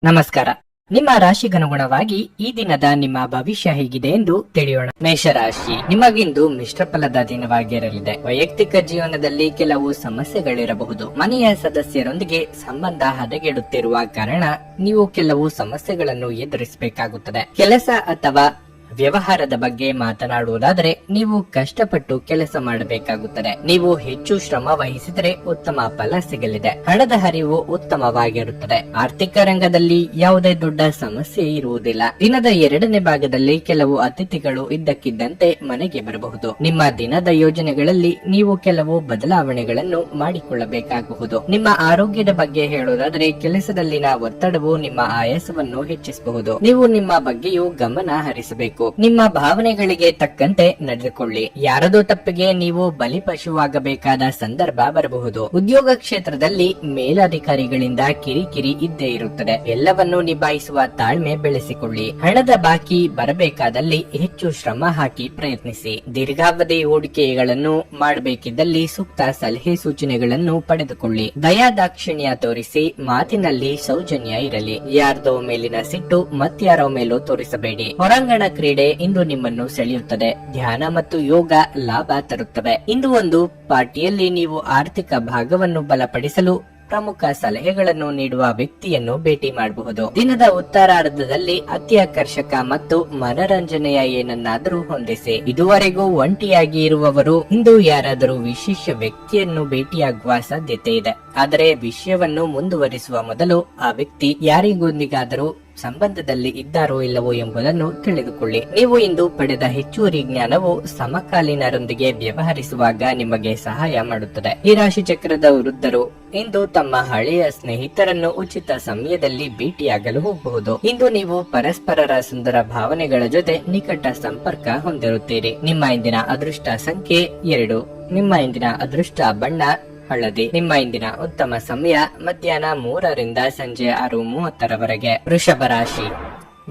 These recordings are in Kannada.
ನಮಸ್ಕಾರ. ನಿಮ್ಮ ರಾಶಿಗನುಗುಣವಾಗಿ ಈ ದಿನದ ನಿಮ್ಮ ಭವಿಷ್ಯ ಹೇಗಿದೆ ಎಂದು ತಿಳಿಯೋಣ. ಮೇಷರಾಶಿ, ನಿಮಗಿಂದು ಮಿಶ್ರ ಫಲದ ದಿನವಾಗಿರಲಿದೆ. ವೈಯಕ್ತಿಕ ಜೀವನದಲ್ಲಿ ಕೆಲವು ಸಮಸ್ಯೆಗಳಿರಬಹುದು. ಮನೆಯ ಸದಸ್ಯರೊಂದಿಗೆ ಸಂಬಂಧ ಹದಗೆಡುತ್ತಿರುವ ಕಾರಣ ನೀವು ಕೆಲವು ಸಮಸ್ಯೆಗಳನ್ನು ಎದುರಿಸಬೇಕಾಗುತ್ತದೆ. ಕೆಲಸ ಅಥವಾ ವ್ಯವಹಾರದ ಬಗ್ಗೆ ಮಾತನಾಡುವುದಾದರೆ ನೀವು ಕಷ್ಟಪಟ್ಟು ಕೆಲಸ ಮಾಡಬೇಕಾಗುತ್ತದೆ. ನೀವು ಹೆಚ್ಚು ಶ್ರಮ ವಹಿಸಿದರೆ ಉತ್ತಮ ಫಲ ಸಿಗಲಿದೆ. ಹಣದ ಹರಿವು ಉತ್ತಮವಾಗಿರುತ್ತದೆ. ಆರ್ಥಿಕ ರಂಗದಲ್ಲಿ ಯಾವುದೇ ದೊಡ್ಡ ಸಮಸ್ಯೆ ಇರುವುದಿಲ್ಲ. ದಿನದ ಎರಡನೇ ಭಾಗದಲ್ಲಿ ಕೆಲವು ಅತಿಥಿಗಳು ಇದ್ದಕ್ಕಿದ್ದಂತೆ ಮನೆಗೆ ಬರಬಹುದು. ನಿಮ್ಮ ದಿನದ ಯೋಜನೆಗಳಲ್ಲಿ ನೀವು ಕೆಲವು ಬದಲಾವಣೆಗಳನ್ನು ಮಾಡಿಕೊಳ್ಳಬೇಕಾಗಬಹುದು. ನಿಮ್ಮ ಆರೋಗ್ಯದ ಬಗ್ಗೆ ಹೇಳುವುದಾದರೆ ಕೆಲಸದಲ್ಲಿನ ಒತ್ತಡವು ನಿಮ್ಮ ಆಯಾಸವನ್ನು ಹೆಚ್ಚಿಸಬಹುದು. ನೀವು ನಿಮ್ಮ ಬಗ್ಗೆಯೂ ಗಮನ ಹರಿಸಬೇಕು. ನಿಮ್ಮ ಭಾವನೆಗಳಿಗೆ ತಕ್ಕಂತೆ ನಡೆದುಕೊಳ್ಳಿ. ಯಾರದೋ ತಪ್ಪಿಗೆ ನೀವು ಬಲಿಪಶುವಾಗಬೇಕಾದ ಸಂದರ್ಭ ಬರಬಹುದು. ಉದ್ಯೋಗ ಕ್ಷೇತ್ರದಲ್ಲಿ ಮೇಲಧಿಕಾರಿಗಳಿಂದ ಕಿರಿಕಿರಿ ಇದ್ದೇ ಇರುತ್ತದೆ. ಎಲ್ಲವನ್ನೂ ನಿಭಾಯಿಸುವ ತಾಳ್ಮೆ ಬೆಳೆಸಿಕೊಳ್ಳಿ. ಹಣದ ಬಾಕಿ ಬರಬೇಕಾದಲ್ಲಿ ಹೆಚ್ಚು ಶ್ರಮ ಹಾಕಿ ಪ್ರಯತ್ನಿಸಿ. ದೀರ್ಘಾವಧಿ ಹೂಡಿಕೆಗಳನ್ನು ಮಾಡಬೇಕಿದ್ದಲ್ಲಿ ಸೂಕ್ತ ಸಲಹೆ ಸೂಚನೆಗಳನ್ನು ಪಡೆದುಕೊಳ್ಳಿ. ದಯಾದಾಕ್ಷಿಣ್ಯ ತೋರಿಸಿ. ಮಾತಿನಲ್ಲಿ ಸೌಜನ್ಯ ಇರಲಿ. ಯಾರ್ದೋ ಮೇಲಿನ ಸಿಟ್ಟು ಮತ್ಯಾರೋ ಮೇಲೂ ತೋರಿಸಬೇಡಿ. ಹೊರಾಂಗಣ ಕ್ರೀಡೆ ಇಂದು ನಿಮ್ಮನ್ನು ಸೆಳೆಯುತ್ತದೆ. ಧ್ಯಾನ ಮತ್ತು ಯೋಗ ಲಾಭ ತರುತ್ತವೆ. ಇಂದು ಒಂದು ಪಾರ್ಟಿಯಲ್ಲಿ ನೀವು ಆರ್ಥಿಕ ಭಾಗವನ್ನು ಬಲಪಡಿಸಲು ಪ್ರಮುಖ ಸಲಹೆಗಳನ್ನು ನೀಡುವ ವ್ಯಕ್ತಿಯನ್ನು ಭೇಟಿ ಮಾಡಬಹುದು. ದಿನದ ಉತ್ತರಾರ್ಧದಲ್ಲಿ ಅತಿ ಆಕರ್ಷಕ ಮತ್ತು ಮನರಂಜನೆಯ ಏನನ್ನಾದರೂ ಹೊಂದಿಸಿ. ಇದುವರೆಗೂ ಒಂಟಿಯಾಗಿ ಇರುವವರು ಇಂದು ಯಾರಾದರೂ ವಿಶೇಷ ವ್ಯಕ್ತಿಯನ್ನು ಭೇಟಿಯಾಗುವ ಸಾಧ್ಯತೆ ಇದೆ. ಆದರೆ ವಿಷಯವನ್ನು ಮುಂದುವರಿಸುವ ಮೊದಲು ಆ ವ್ಯಕ್ತಿ ಯಾರಿಗೊಂದಿಗಾದರೂ ಸಂಬಂಧದಲ್ಲಿ ಇದ್ದಾರೋ ಇಲ್ಲವೋ ಎಂಬುದನ್ನು ತಿಳಿದುಕೊಳ್ಳಿ. ನೀವು ಇಂದು ಪಡೆದ ಹೆಚ್ಚುವರಿ ಜ್ಞಾನವು ಸಮಕಾಲೀನರೊಂದಿಗೆ ವ್ಯವಹರಿಸುವಾಗ ನಿಮಗೆ ಸಹಾಯ ಮಾಡುತ್ತದೆ. ಈ ರಾಶಿ ಚಕ್ರದ ವೃದ್ಧರು ಇಂದು ತಮ್ಮ ಹಳೆಯ ಸ್ನೇಹಿತರನ್ನು ಉಚಿತ ಸಮಯದಲ್ಲಿ ಭೇಟಿಯಾಗಲು ಹೋಗಬಹುದು. ಇಂದು ನೀವು ಪರಸ್ಪರರ ಸುಂದರ ಭಾವನೆಗಳ ಜೊತೆ ನಿಕಟ ಸಂಪರ್ಕ ಹೊಂದಿರುತ್ತೀರಿ. ನಿಮ್ಮ ಇಂದಿನ ಅದೃಷ್ಟ ಸಂಖ್ಯೆ 2. ನಿಮ್ಮ ಇಂದಿನ ಅದೃಷ್ಟ ಬಣ್ಣ ಹಳದಿ. ನಿಮ್ಮ ಇಂದಿನ ಉತ್ತಮ ಸಮಯ ಮಧ್ಯಾಹ್ನ 3 ರಿಂದ ಸಂಜೆ 6:30 ವೃಷಭ ರಾಶಿ,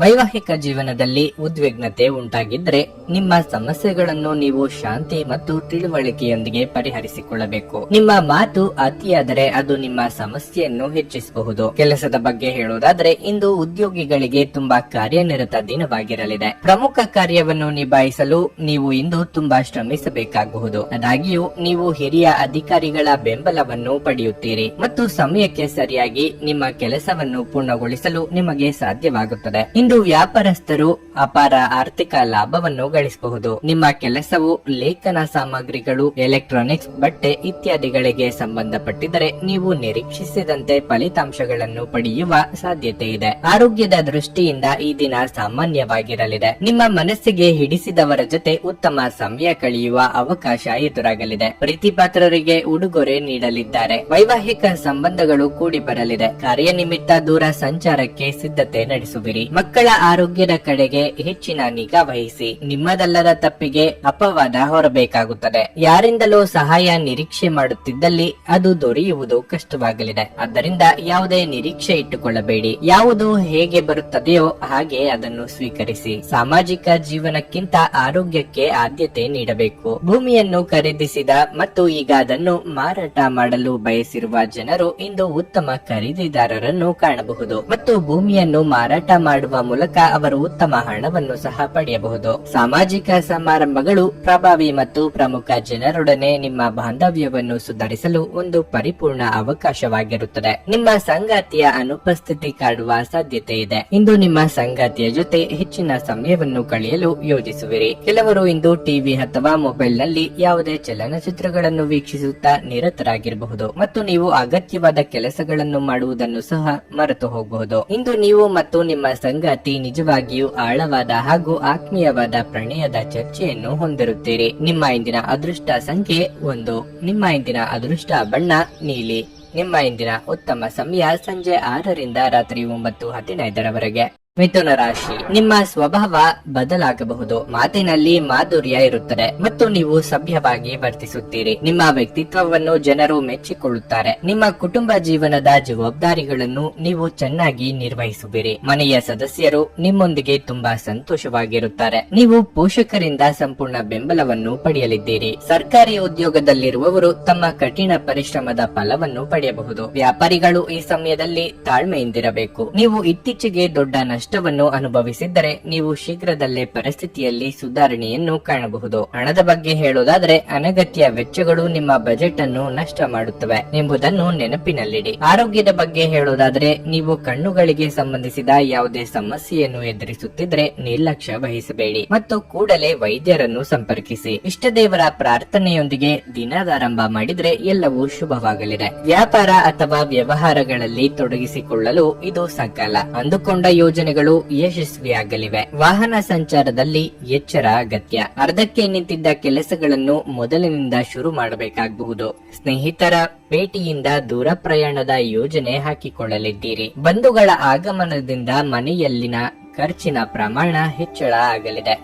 ವೈವಾಹಿಕ ಜೀವನದಲ್ಲಿ ಉದ್ವಿಗ್ನತೆ ಉಂಟಾಗಿದ್ರೆ ನಿಮ್ಮ ಸಮಸ್ಯೆಗಳನ್ನು ನೀವು ಶಾಂತಿ ಮತ್ತು ತಿಳುವಳಿಕೆಯೊಂದಿಗೆ ಪರಿಹರಿಸಿಕೊಳ್ಳಬೇಕು. ನಿಮ್ಮ ಮಾತು ಅತಿಯಾದರೆ ಅದು ನಿಮ್ಮ ಸಮಸ್ಯೆಯನ್ನು ಹೆಚ್ಚಿಸಬಹುದು. ಕೆಲಸದ ಬಗ್ಗೆ ಹೇಳುವುದಾದರೆ ಇಂದು ಉದ್ಯೋಗಿಗಳಿಗೆ ತುಂಬಾ ಕಾರ್ಯನಿರತ ದಿನವಾಗಿರಲಿದೆ. ಪ್ರಮುಖ ಕಾರ್ಯವನ್ನು ನಿಭಾಯಿಸಲು ನೀವು ಇಂದು ತುಂಬಾ ಶ್ರಮಿಸಬೇಕಾಗಬಹುದು. ಆದಾಗ್ಯೂ ನೀವು ಹಿರಿಯ ಅಧಿಕಾರಿಗಳ ಬೆಂಬಲವನ್ನು ಪಡೆಯುತ್ತೀರಿ ಮತ್ತು ಸಮಯಕ್ಕೆ ಸರಿಯಾಗಿ ನಿಮ್ಮ ಕೆಲಸವನ್ನು ಪೂರ್ಣಗೊಳಿಸಲು ನಿಮಗೆ ಸಾಧ್ಯವಾಗುತ್ತದೆ. ಇಂದು ವ್ಯಾಪಾರಸ್ಥರು ಅಪಾರ ಆರ್ಥಿಕ ಲಾಭವನ್ನು ಗಳಿಸಬಹುದು. ನಿಮ್ಮ ಕೆಲಸವು ಲೇಖನ ಸಾಮಗ್ರಿಗಳು, ಎಲೆಕ್ಟ್ರಾನಿಕ್ಸ್, ಬಟ್ಟೆ ಇತ್ಯಾದಿಗಳಿಗೆ ಸಂಬಂಧಪಟ್ಟಿದ್ದರೆ ನೀವು ನಿರೀಕ್ಷಿಸಿದಂತೆ ಫಲಿತಾಂಶಗಳನ್ನು ಪಡೆಯುವ ಸಾಧ್ಯತೆ ಇದೆ. ಆರೋಗ್ಯದ ದೃಷ್ಟಿಯಿಂದ ಈ ದಿನ ಸಾಮಾನ್ಯವಾಗಿರಲಿದೆ. ನಿಮ್ಮ ಮನಸ್ಸಿಗೆ ಹಿಡಿಸಿದವರ ಜೊತೆ ಉತ್ತಮ ಸಮಯ ಕಳೆಯುವ ಅವಕಾಶ ಎದುರಾಗಲಿದೆ. ಪ್ರೀತಿಪಾತ್ರರಿಗೆ ಉಡುಗೊರೆ ನೀಡಲಿದ್ದಾರೆ. ವೈವಾಹಿಕ ಸಂಬಂಧಗಳು ಕೂಡಿ ಬರಲಿದೆ. ಕಾರ್ಯನಿಮಿತ್ತ ದೂರ ಸಂಚಾರಕ್ಕೆ ಸಿದ್ಧತೆ ನಡೆಸುವಿರಿ. ಮಕ್ಕಳ ಆರೋಗ್ಯದ ಕಡೆಗೆ ಹೆಚ್ಚಿನ ನಿಗಾ ವಹಿಸಿ. ನಿಮ್ಮದಲ್ಲದ ತಪ್ಪಿಗೆ ಅಪವಾದ ಹೊರಬೇಕಾಗುತ್ತದೆ. ಯಾರಿಂದಲೂ ಸಹಾಯ ನಿರೀಕ್ಷೆ ಮಾಡುತ್ತಿದ್ದಲ್ಲಿ ಅದು ದೊರೆಯುವುದು ಕಷ್ಟವಾಗಲಿದೆ. ಆದ್ದರಿಂದ ಯಾವುದೇ ನಿರೀಕ್ಷೆ ಇಟ್ಟುಕೊಳ್ಳಬೇಡಿ. ಯಾವುದು ಹೇಗೆ ಬರುತ್ತದೆಯೋ ಹಾಗೆ ಅದನ್ನು ಸ್ವೀಕರಿಸಿ. ಸಾಮಾಜಿಕ ಜೀವನಕ್ಕಿಂತ ಆರೋಗ್ಯಕ್ಕೆ ಆದ್ಯತೆ ನೀಡಬೇಕು. ಭೂಮಿಯನ್ನು ಖರೀದಿಸಿದ ಮತ್ತು ಈಗ ಅದನ್ನು ಮಾರಾಟ ಮಾಡಲು ಬಯಸಿರುವ ಜನರು ಇಂದು ಉತ್ತಮ ಖರೀದಿದಾರರನ್ನು ಕಾಣಬಹುದು ಮತ್ತು ಭೂಮಿಯನ್ನು ಮಾರಾಟ ಮಾಡುವ ಮೂಲಕ ಅವರು ಉತ್ತಮ ಹಣವನ್ನು ಸಹ ಪಡೆಯಬಹುದು. ಸಾಮಾಜಿಕ ಸಮಾರಂಭಗಳು ಪ್ರಭಾವಿ ಮತ್ತು ಪ್ರಮುಖ ಜನರೊಡನೆ ನಿಮ್ಮ ಬಾಂಧವ್ಯವನ್ನು ಸುಧಾರಿಸಲು ಒಂದು ಪರಿಪೂರ್ಣ ಅವಕಾಶವಾಗಿರುತ್ತದೆ. ನಿಮ್ಮ ಸಂಗಾತಿಯ ಅನುಪಸ್ಥಿತಿ ಕಾಡುವ ಸಾಧ್ಯತೆ ಇದೆ. ಇಂದು ನಿಮ್ಮ ಸಂಗಾತಿಯ ಜೊತೆ ಹೆಚ್ಚಿನ ಸಮಯವನ್ನು ಕಳೆಯಲು ಯೋಜಿಸುವಿರಿ. ಕೆಲವರು ಇಂದು ಟಿವಿ ಅಥವಾ ಮೊಬೈಲ್ ನಲ್ಲಿ ಯಾವುದೇ ಚಲನಚಿತ್ರಗಳನ್ನು ವೀಕ್ಷಿಸುತ್ತಾ ನಿರತರಾಗಿರಬಹುದು ಮತ್ತು ನೀವು ಅಗತ್ಯವಾದ ಕೆಲಸಗಳನ್ನು ಮಾಡುವುದನ್ನು ಸಹ ಮರೆತು ಹೋಗಬಹುದು. ಇಂದು ನೀವು ಮತ್ತು ನಿಮ್ಮ ಸಂಗಾತಿ ನಿಜವಾಗಿಯೂ ಆಳವಾದ ಹಾಗೂ ಆತ್ಮೀಯವಾದ ಪ್ರಣಯದ ಚರ್ಚೆಯನ್ನು ಹೊಂದಿರುತ್ತೀರಿ. ನಿಮ್ಮ ಇಂದಿನ ಅದೃಷ್ಟ ಸಂಖ್ಯೆ 1. ನಿಮ್ಮ ಇಂದಿನ ಅದೃಷ್ಟ ಬಣ್ಣ ನೀಲಿ. ನಿಮ್ಮ ಇಂದಿನ ಉತ್ತಮ ಸಮಯ ಸಂಜೆ 6 ರಿಂದ ರಾತ್ರಿ 9:15 ಮಿಥುನ ರಾಶಿ, ನಿಮ್ಮ ಸ್ವಭಾವ ಬದಲಾಗಬಹುದು. ಮಾತಿನಲ್ಲಿ ಮಾಧುರ್ಯ ಇರುತ್ತದೆ ಮತ್ತು ನೀವು ಸಭ್ಯವಾಗಿ ವರ್ತಿಸುತ್ತೀರಿ. ನಿಮ್ಮ ವ್ಯಕ್ತಿತ್ವವನ್ನು ಜನರು ಮೆಚ್ಚಿಕೊಳ್ಳುತ್ತಾರೆ. ನಿಮ್ಮ ಕುಟುಂಬ ಜೀವನದ ಜವಾಬ್ದಾರಿಗಳನ್ನು ನೀವು ಚೆನ್ನಾಗಿ ನಿರ್ವಹಿಸುವಿರಿ. ಮನೆಯ ಸದಸ್ಯರು ನಿಮ್ಮೊಂದಿಗೆ ತುಂಬಾ ಸಂತೋಷವಾಗಿರುತ್ತಾರೆ. ನೀವು ಪೋಷಕರಿಂದ ಸಂಪೂರ್ಣ ಬೆಂಬಲವನ್ನು ಪಡೆಯಲಿದ್ದೀರಿ. ಸರ್ಕಾರಿ ಉದ್ಯೋಗದಲ್ಲಿರುವವರು ತಮ್ಮ ಕಠಿಣ ಪರಿಶ್ರಮದ ಫಲವನ್ನು ಪಡೆಯಬಹುದು. ವ್ಯಾಪಾರಿಗಳು ಈ ಸಮಯದಲ್ಲಿ ತಾಳ್ಮೆಯಿಂದಿರಬೇಕು. ನೀವು ಇತ್ತೀಚೆಗೆ ದೊಡ್ಡ ನಷ್ಟವನ್ನು ಅನುಭವಿಸಿದ್ದರೆ ನೀವು ಶೀಘ್ರದಲ್ಲೇ ಪರಿಸ್ಥಿತಿಯಲ್ಲಿ ಸುಧಾರಣೆಯನ್ನು ಕಾಣಬಹುದು. ಹಣದ ಬಗ್ಗೆ ಹೇಳುವುದಾದರೆ ಅನಗತ್ಯ ವೆಚ್ಚಗಳು ನಿಮ್ಮ ಬಜೆಟ್ ಅನ್ನು ನಷ್ಟ ಮಾಡುತ್ತವೆ ಎಂಬುದನ್ನು ನೆನಪಿನಲ್ಲಿಡಿ. ಆರೋಗ್ಯದ ಬಗ್ಗೆ ಹೇಳುವುದಾದರೆ ನೀವು ಕಣ್ಣುಗಳಿಗೆ ಸಂಬಂಧಿಸಿದ ಯಾವುದೇ ಸಮಸ್ಯೆಯನ್ನು ಎದುರಿಸುತ್ತಿದ್ರೆ ನಿರ್ಲಕ್ಷ್ಯ ವಹಿಸಬೇಡಿ ಮತ್ತು ಕೂಡಲೇ ವೈದ್ಯರನ್ನು ಸಂಪರ್ಕಿಸಿ. ಇಷ್ಟ ದೇವರ ಪ್ರಾರ್ಥನೆಯೊಂದಿಗೆ ದಿನದಾರಂಭ ಮಾಡಿದ್ರೆ ಎಲ್ಲವೂ ಶುಭವಾಗಲಿದೆ. ವ್ಯಾಪಾರ ಅಥವಾ ವ್ಯವಹಾರಗಳಲ್ಲಿ ತೊಡಗಿಸಿಕೊಳ್ಳಲು ಇದು ಸಕಾಲ. ಅಂದುಕೊಂಡ ಯೋಜನೆಗಳು ಯಶಸ್ವಿಯಾಗಲಿವೆ. ವಾಹನ ಸಂಚಾರದಲ್ಲಿ ಎಚ್ಚರ ಅಗತ್ಯ. ಅರ್ಧಕ್ಕೆ ನಿಂತಿದ್ದ ಕೆಲಸಗಳನ್ನು ಮೊದಲಿನಿಂದ ಶುರು ಮಾಡಬೇಕಾಗಬಹುದು. ಸ್ನೇಹಿತರ ಭೇಟಿಯಿಂದ ದೂರ ಪ್ರಯಾಣದ ಯೋಜನೆ ಹಾಕಿಕೊಳ್ಳಲಿದ್ದೀರಿ. ಬಂಧುಗಳ ಆಗಮನದಿಂದ ಮನೆಯಲ್ಲಿನ ಖರ್ಚಿನ ಪ್ರಮಾಣ ಹೆಚ್ಚಳ ಆಗಲಿದೆ.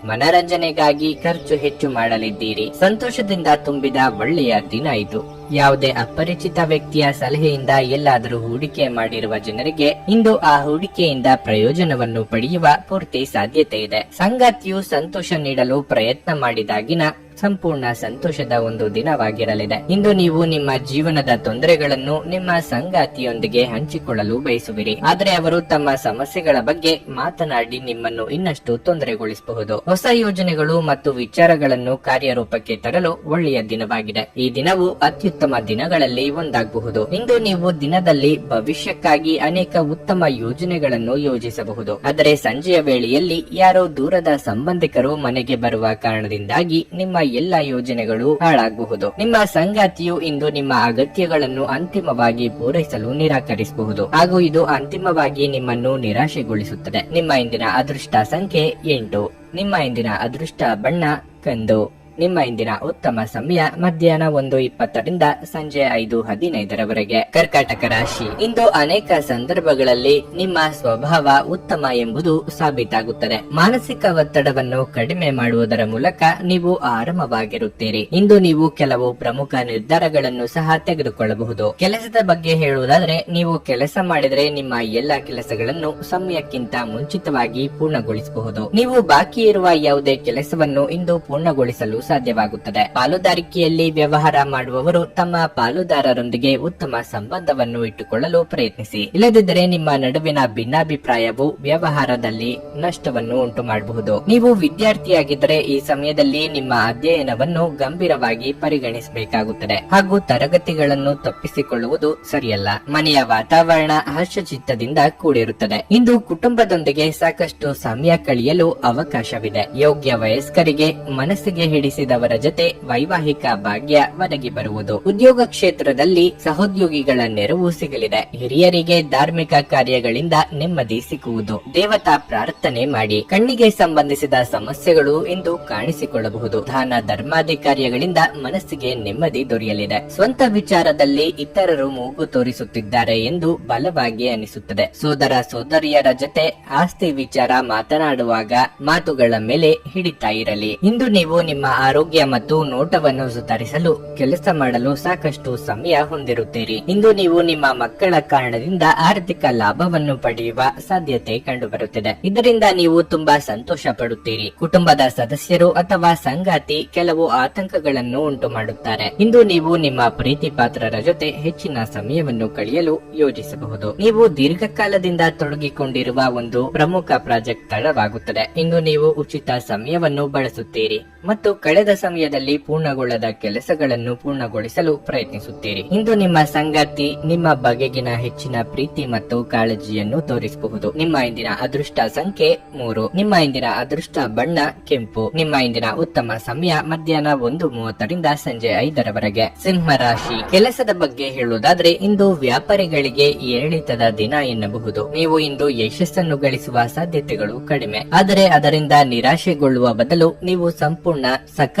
ಮನರಂಜನೆಗಾಗಿ ಖರ್ಚು ಹೆಚ್ಚು ಮಾಡಲಿದ್ದೀರಿ. ಸಂತೋಷದಿಂದ ತುಂಬಿದ ಒಳ್ಳೆಯ ದಿನ ಇದು. ಯಾವುದೇ ಅಪರಿಚಿತ ವ್ಯಕ್ತಿಯ ಸಲಹೆಯಿಂದ ಎಲ್ಲಾದರೂ ಹೂಡಿಕೆ ಮಾಡಿರುವ ಜನರಿಗೆ ಇಂದು ಆ ಹೂಡಿಕೆಯಿಂದ ಪ್ರಯೋಜನವನ್ನು ಪಡೆಯುವ ಪೂರ್ತಿ ಸಾಧ್ಯತೆ ಇದೆ. ಸಂಗಾತಿಯು ಸಂತೋಷ ನೀಡಲು ಪ್ರಯತ್ನ ಮಾಡಿದಾಗಿನ ಸಂಪೂರ್ಣ ಸಂತೋಷದ ಒಂದು ದಿನವಾಗಿರಲಿದೆ. ಇಂದು ನೀವು ನಿಮ್ಮ ಜೀವನದ ತೊಂದರೆಗಳನ್ನು ನಿಮ್ಮ ಸಂಗಾತಿಯೊಂದಿಗೆ ಹಂಚಿಕೊಳ್ಳಲು ಬಯಸುವಿರಿ. ಆದರೆ ಅವರು ತಮ್ಮ ಸಮಸ್ಯೆಗಳ ಬಗ್ಗೆ ಮಾತನಾಡಿ ನಿಮ್ಮನ್ನು ಇನ್ನಷ್ಟು ತೊಂದರೆಗೊಳಿಸಬಹುದು. ಹೊಸ ಯೋಜನೆಗಳು ಮತ್ತು ವಿಚಾರಗಳನ್ನು ಕಾರ್ಯರೂಪಕ್ಕೆ ತರಲು ಒಳ್ಳೆಯ ದಿನವಾಗಿದೆ. ಈ ದಿನವು ಅತ್ಯುತ್ತಮ ದಿನಗಳಲ್ಲಿ ಒಂದಾಗಬಹುದು. ಇಂದು ನೀವು ದಿನದಲ್ಲಿ ಭವಿಷ್ಯಕ್ಕಾಗಿ ಅನೇಕ ಉತ್ತಮ ಯೋಜನೆಗಳನ್ನು ಯೋಜಿಸಬಹುದು. ಆದರೆ ಸಂಜೆಯ ವೇಳೆಯಲ್ಲಿ ಯಾರೋ ದೂರದ ಸಂಬಂಧಿಕರು ಮನೆಗೆ ಬರುವ ಕಾರಣದಿಂದಾಗಿ ನಿಮ್ಮ ಎಲ್ಲ ಯೋಜನೆಗಳು ಹಾಳಾಗಬಹುದು. ನಿಮ್ಮ ಸಂಗಾತಿಯು ಇಂದು ನಿಮ್ಮ ಅಗತ್ಯಗಳನ್ನು ಅಂತಿಮವಾಗಿ ಪೂರೈಸಲು ನಿರಾಕರಿಸಬಹುದು ಹಾಗೂ ಇದು ಅಂತಿಮವಾಗಿ ನಿಮ್ಮನ್ನು ನಿರಾಶೆಗೊಳಿಸುತ್ತದೆ. ನಿಮ್ಮ ಇಂದಿನ ಅದೃಷ್ಟ ಸಂಖ್ಯೆ 8. ನಿಮ್ಮ ಇಂದಿನ ಅದೃಷ್ಟ ಬಣ್ಣ ಕಂದು. ನಿಮ್ಮ ಇಂದಿನ ಉತ್ತಮ ಸಮಯ ಮಧ್ಯಾಹ್ನ 1:20 ಸಂಜೆ 5:15 ಕರ್ಕಾಟಕ ರಾಶಿ, ಇಂದು ಅನೇಕ ಸಂದರ್ಭಗಳಲ್ಲಿ ನಿಮ್ಮ ಸ್ವಭಾವ ಉತ್ತಮ ಎಂಬುದು ಸಾಬೀತಾಗುತ್ತದೆ. ಮಾನಸಿಕ ಒತ್ತಡವನ್ನು ಕಡಿಮೆ ಮಾಡುವುದರ ಮೂಲಕ ನೀವು ಆರಾಮವಾಗಿರುತ್ತೀರಿ. ಇಂದು ನೀವು ಕೆಲವು ಪ್ರಮುಖ ನಿರ್ಧಾರಗಳನ್ನು ಸಹ ತೆಗೆದುಕೊಳ್ಳಬಹುದು. ಕೆಲಸದ ಬಗ್ಗೆ ಹೇಳುವುದಾದರೆ ನೀವು ಕೆಲಸ ಮಾಡಿದರೆ ನಿಮ್ಮ ಎಲ್ಲಾ ಕೆಲಸಗಳನ್ನು ಸಮಯಕ್ಕಿಂತ ಮುಂಚಿತವಾಗಿ ಪೂರ್ಣಗೊಳಿಸಬಹುದು. ನೀವು ಬಾಕಿ ಇರುವ ಯಾವುದೇ ಕೆಲಸವನ್ನು ಇಂದು ಪೂರ್ಣಗೊಳಿಸಲು ಸಾಧ್ಯವಾಗುತ್ತದೆ. ಪಾಲುದಾರಿಕೆಯಲ್ಲಿ ವ್ಯವಹಾರ ಮಾಡುವವರು ತಮ್ಮ ಪಾಲುದಾರರೊಂದಿಗೆ ಉತ್ತಮ ಸಂಬಂಧವನ್ನು ಇಟ್ಟುಕೊಳ್ಳಲು ಪ್ರಯತ್ನಿಸಿ. ಇಲ್ಲದಿದ್ದರೆ ನಿಮ್ಮ ನಡುವಿನ ಭಿನ್ನಾಭಿಪ್ರಾಯವು ವ್ಯವಹಾರದಲ್ಲಿ ನಷ್ಟವನ್ನು ಉಂಟು ಮಾಡಬಹುದು. ನೀವು ವಿದ್ಯಾರ್ಥಿಯಾಗಿದ್ದರೆ ಈ ಸಮಯದಲ್ಲಿ ನಿಮ್ಮ ಅಧ್ಯಯನವನ್ನು ಗಂಭೀರವಾಗಿ ಪರಿಗಣಿಸಬೇಕಾಗುತ್ತದೆ ಹಾಗೂ ತರಗತಿಗಳನ್ನು ತಪ್ಪಿಸಿಕೊಳ್ಳುವುದು ಸರಿಯಲ್ಲ. ಮನೆಯ ವಾತಾವರಣ ಹರ್ಷಚಿತ್ತದಿಂದ ಕೂಡಿರುತ್ತದೆ. ಇಂದು ಕುಟುಂಬದೊಂದಿಗೆ ಸಾಕಷ್ಟು ಸಮಯ ಕಳೆಯಲು ಅವಕಾಶವಿದೆ. ಯೋಗ್ಯ ವಯಸ್ಕರಿಗೆ ಮನಸ್ಸಿಗೆ ಹಿಡಿಸಿದವರ ಜೊತೆ ವೈವಾಹಿಕ ಭಾಗ್ಯ ಒದಗಿ ಬರುವುದು. ಉದ್ಯೋಗ ಕ್ಷೇತ್ರದಲ್ಲಿ ಸಹೋದ್ಯೋಗಿಗಳ ನೆರವು ಸಿಗಲಿದೆ. ಹಿರಿಯರಿಗೆ ಧಾರ್ಮಿಕ ಕಾರ್ಯಗಳಿಂದ ನೆಮ್ಮದಿ ಸಿಗುವುದು. ದೇವತಾ ಪ್ರಾರ್ಥನೆ ಮಾಡಿ. ಕಣ್ಣಿಗೆ ಸಂಬಂಧಿಸಿದ ಸಮಸ್ಯೆಗಳು ಇಂದು ಕಾಣಿಸಿಕೊಳ್ಳಬಹುದು. ದಾನ ಧರ್ಮಾದಿ ಕಾರ್ಯಗಳಿಂದ ಮನಸ್ಸಿಗೆ ನೆಮ್ಮದಿ ದೊರೆಯಲಿದೆ. ಸ್ವಂತ ವಿಚಾರದಲ್ಲಿ ಇತರರು ಮೂಗು ತೋರಿಸುತ್ತಿದ್ದಾರೆ ಎಂದು ಬಲವಾಗಿ ಅನಿಸುತ್ತದೆ. ಸೋದರ ಸೋದರಿಯರ ಜೊತೆ ಆಸ್ತಿ ವಿಚಾರ ಮಾತನಾಡುವಾಗ ಮಾತುಗಳ ಮೇಲೆ ಹಿಡಿತಾ ಇರಲಿ. ಇಂದು ನೀವು ನಿಮ್ಮ ಆರೋಗ್ಯ ಮತ್ತು ನೋಟವನ್ನು ಸುಧಾರಿಸಲು ಕೆಲಸ ಮಾಡಲು ಸಾಕಷ್ಟು ಸಮಯ ಹೊಂದಿರುತ್ತೀರಿ. ಇಂದು ನೀವು ನಿಮ್ಮ ಮಕ್ಕಳ ಕಾರಣದಿಂದ ಆರ್ಥಿಕ ಲಾಭವನ್ನು ಪಡೆಯುವ ಸಾಧ್ಯತೆ ಕಂಡುಬರುತ್ತಿದೆ. ಇದರಿಂದ ನೀವು ತುಂಬಾ ಸಂತೋಷ ಪಡುತ್ತೀರಿ. ಕುಟುಂಬದ ಸದಸ್ಯರು ಅಥವಾ ಸಂಗಾತಿ ಕೆಲವು ಆತಂಕಗಳನ್ನು ಉಂಟು ಮಾಡುತ್ತಾರೆ. ಇಂದು ನೀವು ನಿಮ್ಮ ಪ್ರೀತಿ ಪಾತ್ರರ ಜೊತೆ ಹೆಚ್ಚಿನ ಸಮಯವನ್ನು ಕಳೆಯಲು ಯೋಜಿಸಬಹುದು. ನೀವು ದೀರ್ಘಕಾಲದಿಂದ ತೊಡಗಿಕೊಂಡಿರುವ ಒಂದು ಪ್ರಮುಖ ಪ್ರಾಜೆಕ್ಟ್ ತಡವಾಗುತ್ತದೆ. ಇಂದು ನೀವು ಉಚಿತ ಸಮಯವನ್ನು ಬಳಸುತ್ತೀರಿ ಮತ್ತು ಕಳೆದ ಸಮಯದಲ್ಲಿ ಪೂರ್ಣಗೊಳ್ಳದ ಕೆಲಸಗಳನ್ನು ಪೂರ್ಣಗೊಳಿಸಲು ಪ್ರಯತ್ನಿಸುತ್ತೀರಿ. ಇಂದು ನಿಮ್ಮ ಸಂಗಾತಿ ನಿಮ್ಮ ಬಗೆಗಿನ ಹೆಚ್ಚಿನ ಪ್ರೀತಿ ಮತ್ತು ಕಾಳಜಿಯನ್ನು ತೋರಿಸಬಹುದು. ನಿಮ್ಮ ಇಂದಿನ ಅದೃಷ್ಟ ಸಂಖ್ಯೆ 3. ನಿಮ್ಮ ಇಂದಿನ ಅದೃಷ್ಟ ಬಣ್ಣ ಕೆಂಪು. ನಿಮ್ಮ ಇಂದಿನ ಉತ್ತಮ ಸಮಯ ಮಧ್ಯಾಹ್ನ 1:30 ಸಂಜೆ 5:00 ಸಿಂಹ ರಾಶಿ, ಕೆಲಸದ ಬಗ್ಗೆ ಹೇಳುವುದಾದ್ರೆ ಇಂದು ವ್ಯಾಪಾರಿಗಳಿಗೆ ಏರಿಳಿತದ ದಿನ ಎನ್ನಬಹುದು. ನೀವು ಇಂದು ಯಶಸ್ಸನ್ನು ಗಳಿಸುವ ಸಾಧ್ಯತೆಗಳು ಕಡಿಮೆ, ಆದರೆ ಅದರಿಂದ ನಿರಾಶೆಗೊಳ್ಳುವ ಬದಲು ನೀವು ಸಂಪೂರ್ಣ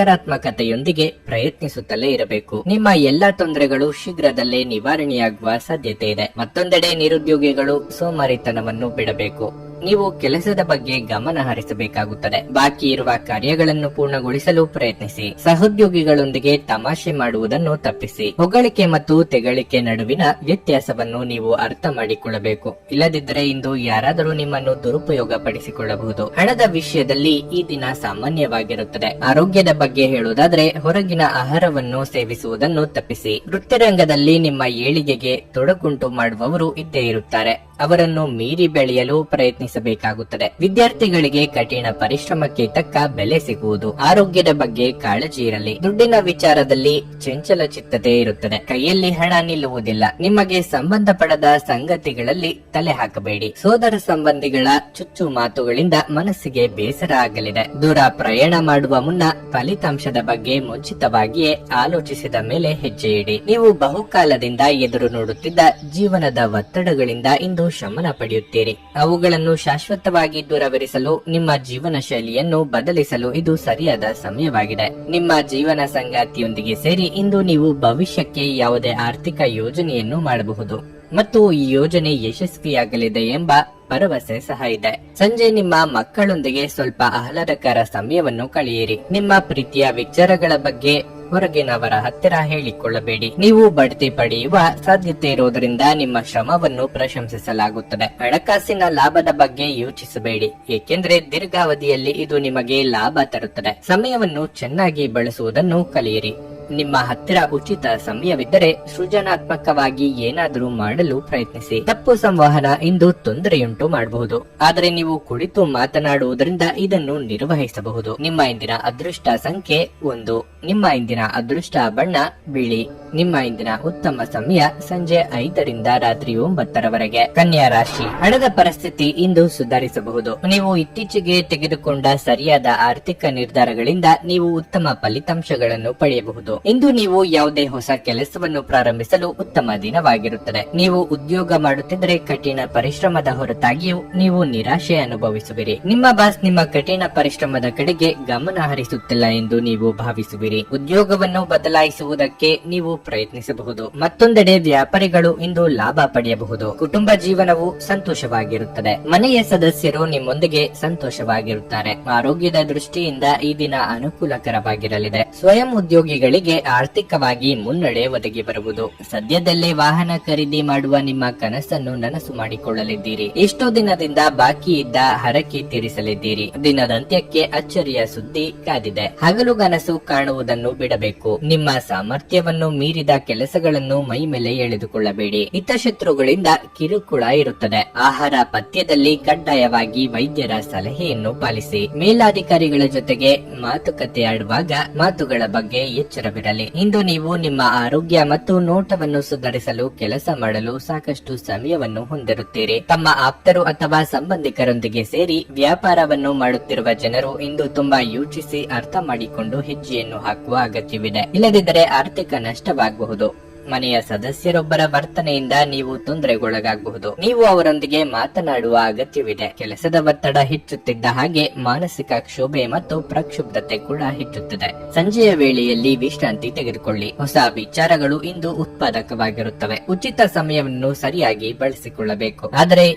ಸಕಾರಾತ್ಮಕತೆಯೊಂದಿಗೆ ಪ್ರಯತ್ನಿಸುತ್ತಲೇ ಇರಬೇಕು. ನಿಮ್ಮ ಎಲ್ಲಾ ತೊಂದರೆಗಳು ಶೀಘ್ರದಲ್ಲೇ ನಿವಾರಣೆಯಾಗುವ ಸಾಧ್ಯತೆ ಇದೆ. ಮತ್ತೊಂದೆಡೆ ನಿರುದ್ಯೋಗಿಗಳು ಸೋಮಾರಿತನವನ್ನು ಬಿಡಬೇಕು. ನೀವು ಕೆಲಸದ ಬಗ್ಗೆ ಗಮನ ಹರಿಸಬೇಕಾಗುತ್ತದೆ. ಬಾಕಿ ಇರುವ ಕಾರ್ಯಗಳನ್ನು ಪೂರ್ಣಗೊಳಿಸಲು ಪ್ರಯತ್ನಿಸಿ. ಸಹೋದ್ಯೋಗಿಗಳೊಂದಿಗೆ ತಮಾಷೆ ಮಾಡುವುದನ್ನು ತಪ್ಪಿಸಿ. ಹೊಗಳಿಕೆ ಮತ್ತು ತೆಗಳಿಕೆ ನಡುವಿನ ವ್ಯತ್ಯಾಸವನ್ನು ನೀವು ಅರ್ಥ ಮಾಡಿಕೊಳ್ಳಬೇಕು. ಇಲ್ಲದಿದ್ದರೆ ಇಂದು ಯಾರಾದರೂ ನಿಮ್ಮನ್ನು ದುರುಪಯೋಗ ಪಡಿಸಿಕೊಳ್ಳಬಹುದು. ಹಣದ ವಿಷಯದಲ್ಲಿ ಈ ದಿನ ಸಾಮಾನ್ಯವಾಗಿರುತ್ತದೆ. ಆರೋಗ್ಯದ ಬಗ್ಗೆ ಹೇಳುವುದಾದ್ರೆ ಹೊರಗಿನ ಆಹಾರವನ್ನು ಸೇವಿಸುವುದನ್ನು ತಪ್ಪಿಸಿ. ವೃತ್ತಿರಂಗದಲ್ಲಿ ನಿಮ್ಮ ಏಳಿಗೆಗೆ ತೊಡಕುಂಟು ಮಾಡುವವರು ಇದ್ದೇ ಇರುತ್ತಾರೆ. ಅವರನ್ನು ಮೀರಿ ಬೆಳೆಯಲು ಪ್ರಯತ್ನಿಸಬೇಕಾಗುತ್ತದೆ. ವಿದ್ಯಾರ್ಥಿಗಳಿಗೆ ಕಠಿಣ ಪರಿಶ್ರಮಕ್ಕೆ ತಕ್ಕ ಬೆಲೆ ಸಿಗುವುದು. ಆರೋಗ್ಯದ ಬಗ್ಗೆ ಕಾಳಜಿ ಇರಲಿ. ದುಡ್ಡಿನ ವಿಚಾರದಲ್ಲಿ ಚಂಚಲ ಚಿತ್ತತೆ ಇರುತ್ತದೆ. ಕೈಯಲ್ಲಿ ಹಣ ನಿಲ್ಲುವುದಿಲ್ಲ. ನಿಮಗೆ ಸಂಬಂಧಪಡದ ಸಂಗತಿಗಳಲ್ಲಿ ತಲೆ ಹಾಕಬೇಡಿ. ಸೋದರ ಸಂಬಂಧಿಗಳ ಚುಚ್ಚು ಮಾತುಗಳಿಂದ ಮನಸ್ಸಿಗೆ ಬೇಸರ ಆಗಲಿದೆ. ದೂರ ಪ್ರಯಾಣ ಮಾಡುವ ಮುನ್ನ ಫಲಿತಾಂಶದ ಬಗ್ಗೆ ಮುಂಚಿತವಾಗಿಯೇ ಆಲೋಚಿಸಿದ ಮೇಲೆ ಹೆಜ್ಜೆ ಇಡಿ. ನೀವು ಬಹುಕಾಲದಿಂದ ಎದುರು ನೋಡುತ್ತಿದ್ದ ಜೀವನದ ಒತ್ತಡಗಳಿಂದ ಇಂದು ಶಮನ ಪಡೆಯುತ್ತೀರಿ. ಅವುಗಳನ್ನು ಶಾಶ್ವತವಾಗಿ ದೂರವಿರಿಸಲು ನಿಮ್ಮ ಜೀವನ ಶೈಲಿಯನ್ನು ಬದಲಿಸಲು ಇದು ಸರಿಯಾದ ಸಮಯವಾಗಿದೆ. ನಿಮ್ಮ ಜೀವನ ಸಂಗಾತಿಯೊಂದಿಗೆ ಸೇರಿ ಇಂದು ನೀವು ಭವಿಷ್ಯಕ್ಕೆ ಯಾವುದೇ ಆರ್ಥಿಕ ಯೋಜನೆಯನ್ನು ಮಾಡಬಹುದು ಮತ್ತು ಈ ಯೋಜನೆ ಯಶಸ್ವಿಯಾಗಲಿದೆ ಎಂಬ ಭರವಸೆ ಸಹ ಇದೆ. ಸಂಜೆ ನಿಮ್ಮ ಮಕ್ಕಳೊಂದಿಗೆ ಸ್ವಲ್ಪ ಆಹ್ಲಾದಕರ ಸಮಯವನ್ನು ಕಳೆಯಿರಿ. ನಿಮ್ಮ ಪ್ರೀತಿಯ ವಿಚಾರಗಳ ಬಗ್ಗೆ ಹೊರಗಿನವರ ಹತ್ತಿರ ಹೇಳಿಕೊಳ್ಳಬೇಡಿ. ನೀವು ಬಡ್ತಿ ಪಡೆಯುವ ಸಾಧ್ಯತೆ ಇರುವುದರಿಂದ ನಿಮ್ಮ ಶ್ರಮವನ್ನು ಪ್ರಶಂಸಿಸಲಾಗುತ್ತದೆ. ಹಣಕಾಸಿನ ಲಾಭದ ಬಗ್ಗೆ ಯೋಚಿಸಬೇಡಿ, ಏಕೆಂದರೆ ದೀರ್ಘಾವಧಿಯಲ್ಲಿ ಇದು ನಿಮಗೆ ಲಾಭ ತರುತ್ತದೆ. ಸಮಯವನ್ನು ಚೆನ್ನಾಗಿ ಬಳಸುವುದನ್ನು ಕಲಿಯಿರಿ. ನಿಮ್ಮ ಹತ್ತಿರ ಉಚಿತ ಸಮಯವಿದ್ದರೆ ಸೃಜನಾತ್ಮಕವಾಗಿ ಏನಾದರೂ ಮಾಡಲು ಪ್ರಯತ್ನಿಸಿ. ತಪ್ಪು ಸಂವಹನ ಇಂದು ತೊಂದರೆಯುಂಟು ಮಾಡಬಹುದು, ಆದರೆ ನೀವು ಕುಳಿತು ಮಾತನಾಡುವುದರಿಂದ ಇದನ್ನು ನಿರ್ವಹಿಸಬಹುದು. ನಿಮ್ಮ ಇಂದಿನ ಅದೃಷ್ಟ ಸಂಖ್ಯೆ 1. ನಿಮ್ಮ ಇಂದಿನ ಅದೃಷ್ಟ ಬಣ್ಣ ಬಿಳಿ. ನಿಮ್ಮ ಇಂದಿನ ಉತ್ತಮ ಸಮಯ ಸಂಜೆ 5ರಿಂದ ರಾತ್ರಿ 9ರವರೆಗೆ. ಕನ್ಯಾ ರಾಶಿ. ಹಣದ ಪರಿಸ್ಥಿತಿ ಇಂದು ಸುಧಾರಿಸಬಹುದು. ನೀವು ಇತ್ತೀಚೆಗೆ ತೆಗೆದುಕೊಂಡ ಸರಿಯಾದ ಆರ್ಥಿಕ ನಿರ್ಧಾರಗಳಿಂದ ನೀವು ಉತ್ತಮ ಫಲಿತಾಂಶಗಳನ್ನು ಪಡೆಯಬಹುದು. ಇಂದು ನೀವು ಯಾವುದೇ ಹೊಸ ಕೆಲಸವನ್ನು ಪ್ರಾರಂಭಿಸಲು ಉತ್ತಮ ದಿನವಾಗಿರುತ್ತದೆ. ನೀವು ಉದ್ಯೋಗ ಮಾಡುತ್ತಿದ್ದರೆ ಕಠಿಣ ಪರಿಶ್ರಮದ ಹೊರತಾಗಿಯೂ ನೀವು ನಿರಾಶೆ ಅನುಭವಿಸುವಿರಿ. ನಿಮ್ಮ ಬಾಸ್ ನಿಮ್ಮ ಕಠಿಣ ಪರಿಶ್ರಮದ ಕಡೆಗೆ ಗಮನ ಹರಿಸುತ್ತಿಲ್ಲ ಎಂದು ನೀವು ಭಾವಿಸುವಿರಿ. ಉದ್ಯೋಗವನ್ನು ಬದಲಾಯಿಸುವುದಕ್ಕೆ ನೀವು ಪ್ರಯತ್ನಿಸಬಹುದು. ಮತ್ತೊಂದೆಡೆ ವ್ಯಾಪಾರಿಗಳು ಇಂದು ಲಾಭ ಪಡೆಯಬಹುದು. ಕುಟುಂಬ ಜೀವನವು ಸಂತೋಷವಾಗಿರುತ್ತದೆ. ಮನೆಯ ಸದಸ್ಯರು ನಿಮ್ಮೊಂದಿಗೆ ಸಂತೋಷವಾಗಿರುತ್ತಾರೆ. ಆರೋಗ್ಯದ ದೃಷ್ಟಿಯಿಂದ ಈ ದಿನ ಅನುಕೂಲಕರವಾಗಿರಲಿದೆ. ಸ್ವಯಂ ಉದ್ಯೋಗಿಗಳಿಗೆ ಆರ್ಥಿಕವಾಗಿ ಮುನ್ನಡೆ ಒದಗಿ ಬರುವುದು. ಸದ್ಯದಲ್ಲೇ ವಾಹನ ಖರೀದಿ ಮಾಡುವ ನಿಮ್ಮ ಕನಸನ್ನು ನನಸು ಮಾಡಿಕೊಳ್ಳಲಿದ್ದೀರಿ. ಎಷ್ಟೋ ದಿನದಿಂದ ಬಾಕಿ ಇದ್ದ ಹರಕೆ ತೀರಿಸಲಿದ್ದೀರಿ. ದಿನದಂತ್ಯಕ್ಕೆ ಅಚ್ಚರಿಯ ಸುದ್ದಿ ಕಾದಿದೆ. ಹಗಲುಗನಸು ಕಾಣುವುದನ್ನು ಬಿಡಬೇಕು. ನಿಮ್ಮ ಸಾಮರ್ಥ್ಯವನ್ನು ಮೀರಿದ ಕೆಲಸಗಳನ್ನು ಮೈ ಮೇಲೆ ಎಳೆದುಕೊಳ್ಳಬೇಡಿ. ಹಿತಶತ್ರುಗಳಿಂದ ಕಿರುಕುಳ ಇರುತ್ತದೆ. ಆಹಾರ ಪಥ್ಯದಲ್ಲಿ ಕಡ್ಡಾಯವಾಗಿ ವೈದ್ಯರ ಸಲಹೆಯನ್ನು ಪಾಲಿಸಿ. ಮೇಲಾಧಿಕಾರಿಗಳ ಜೊತೆಗೆ ಮಾತುಕತೆ ಆಡುವಾಗ ಮಾತುಗಳ ಬಗ್ಗೆ ಎಚ್ಚರವಿರಲಿ. ಇಂದು ನೀವು ನಿಮ್ಮ ಆರೋಗ್ಯ ಮತ್ತು ನೋಟವನ್ನು ಸುಧಾರಿಸಲು ಕೆಲಸ ಮಾಡಲು ಸಾಕಷ್ಟು ಸಮಯವನ್ನು ಹೊಂದಿರುತ್ತೀರಿ. ತಮ್ಮ ಆಪ್ತರು ಅಥವಾ ಸಂಬಂಧಿಕರೊಂದಿಗೆ ಸೇರಿ ವ್ಯಾಪಾರವನ್ನು ಮಾಡುತ್ತಿರುವ ಜನರು ಇಂದು ತುಂಬಾ ಯೋಚಿಸಿ ಅರ್ಥ ಮಾಡಿಕೊಂಡು ಹೆಜ್ಜೆಯನ್ನು ಹಾಕುವ ಅಗತ್ಯವಿದೆ. ಇಲ್ಲದಿದ್ದರೆ ಆರ್ಥಿಕ ನಷ್ಟವಾಗಬಹುದು. ಮನೆಯ ಸದಸ್ಯರೊಬ್ಬರ ವರ್ತನೆಯಿಂದ ನೀವು ತೊಂದರೆಗೊಳಗಾಗಬಹುದು. ನೀವು ಅವರೊಂದಿಗೆ ಮಾತನಾಡುವ ಅಗತ್ಯವಿದೆ. ಕೆಲಸದ ಒತ್ತಡ ಹೆಚ್ಚುತ್ತಿದ್ದ ಹಾಗೆ ಮಾನಸಿಕ ಕ್ಷೋಭೆ ಮತ್ತು ಪ್ರಕ್ಷುಬ್ಧತೆ ಕೂಡ ಹೆಚ್ಚುತ್ತದೆ. ಸಂಜೆಯ ವೇಳೆಯಲ್ಲಿ ವಿಶ್ರಾಂತಿ ತೆಗೆದುಕೊಳ್ಳಿ. ಹೊಸ ವಿಚಾರಗಳು ಇಂದು ಉತ್ಪಾದಕವಾಗಿರುತ್ತವೆ. ಉಚಿತ ಸಮಯವನ್ನು ಸರಿಯಾಗಿ ಬಳಸಿಕೊಳ್ಳಬೇಕು. ಆದರೆ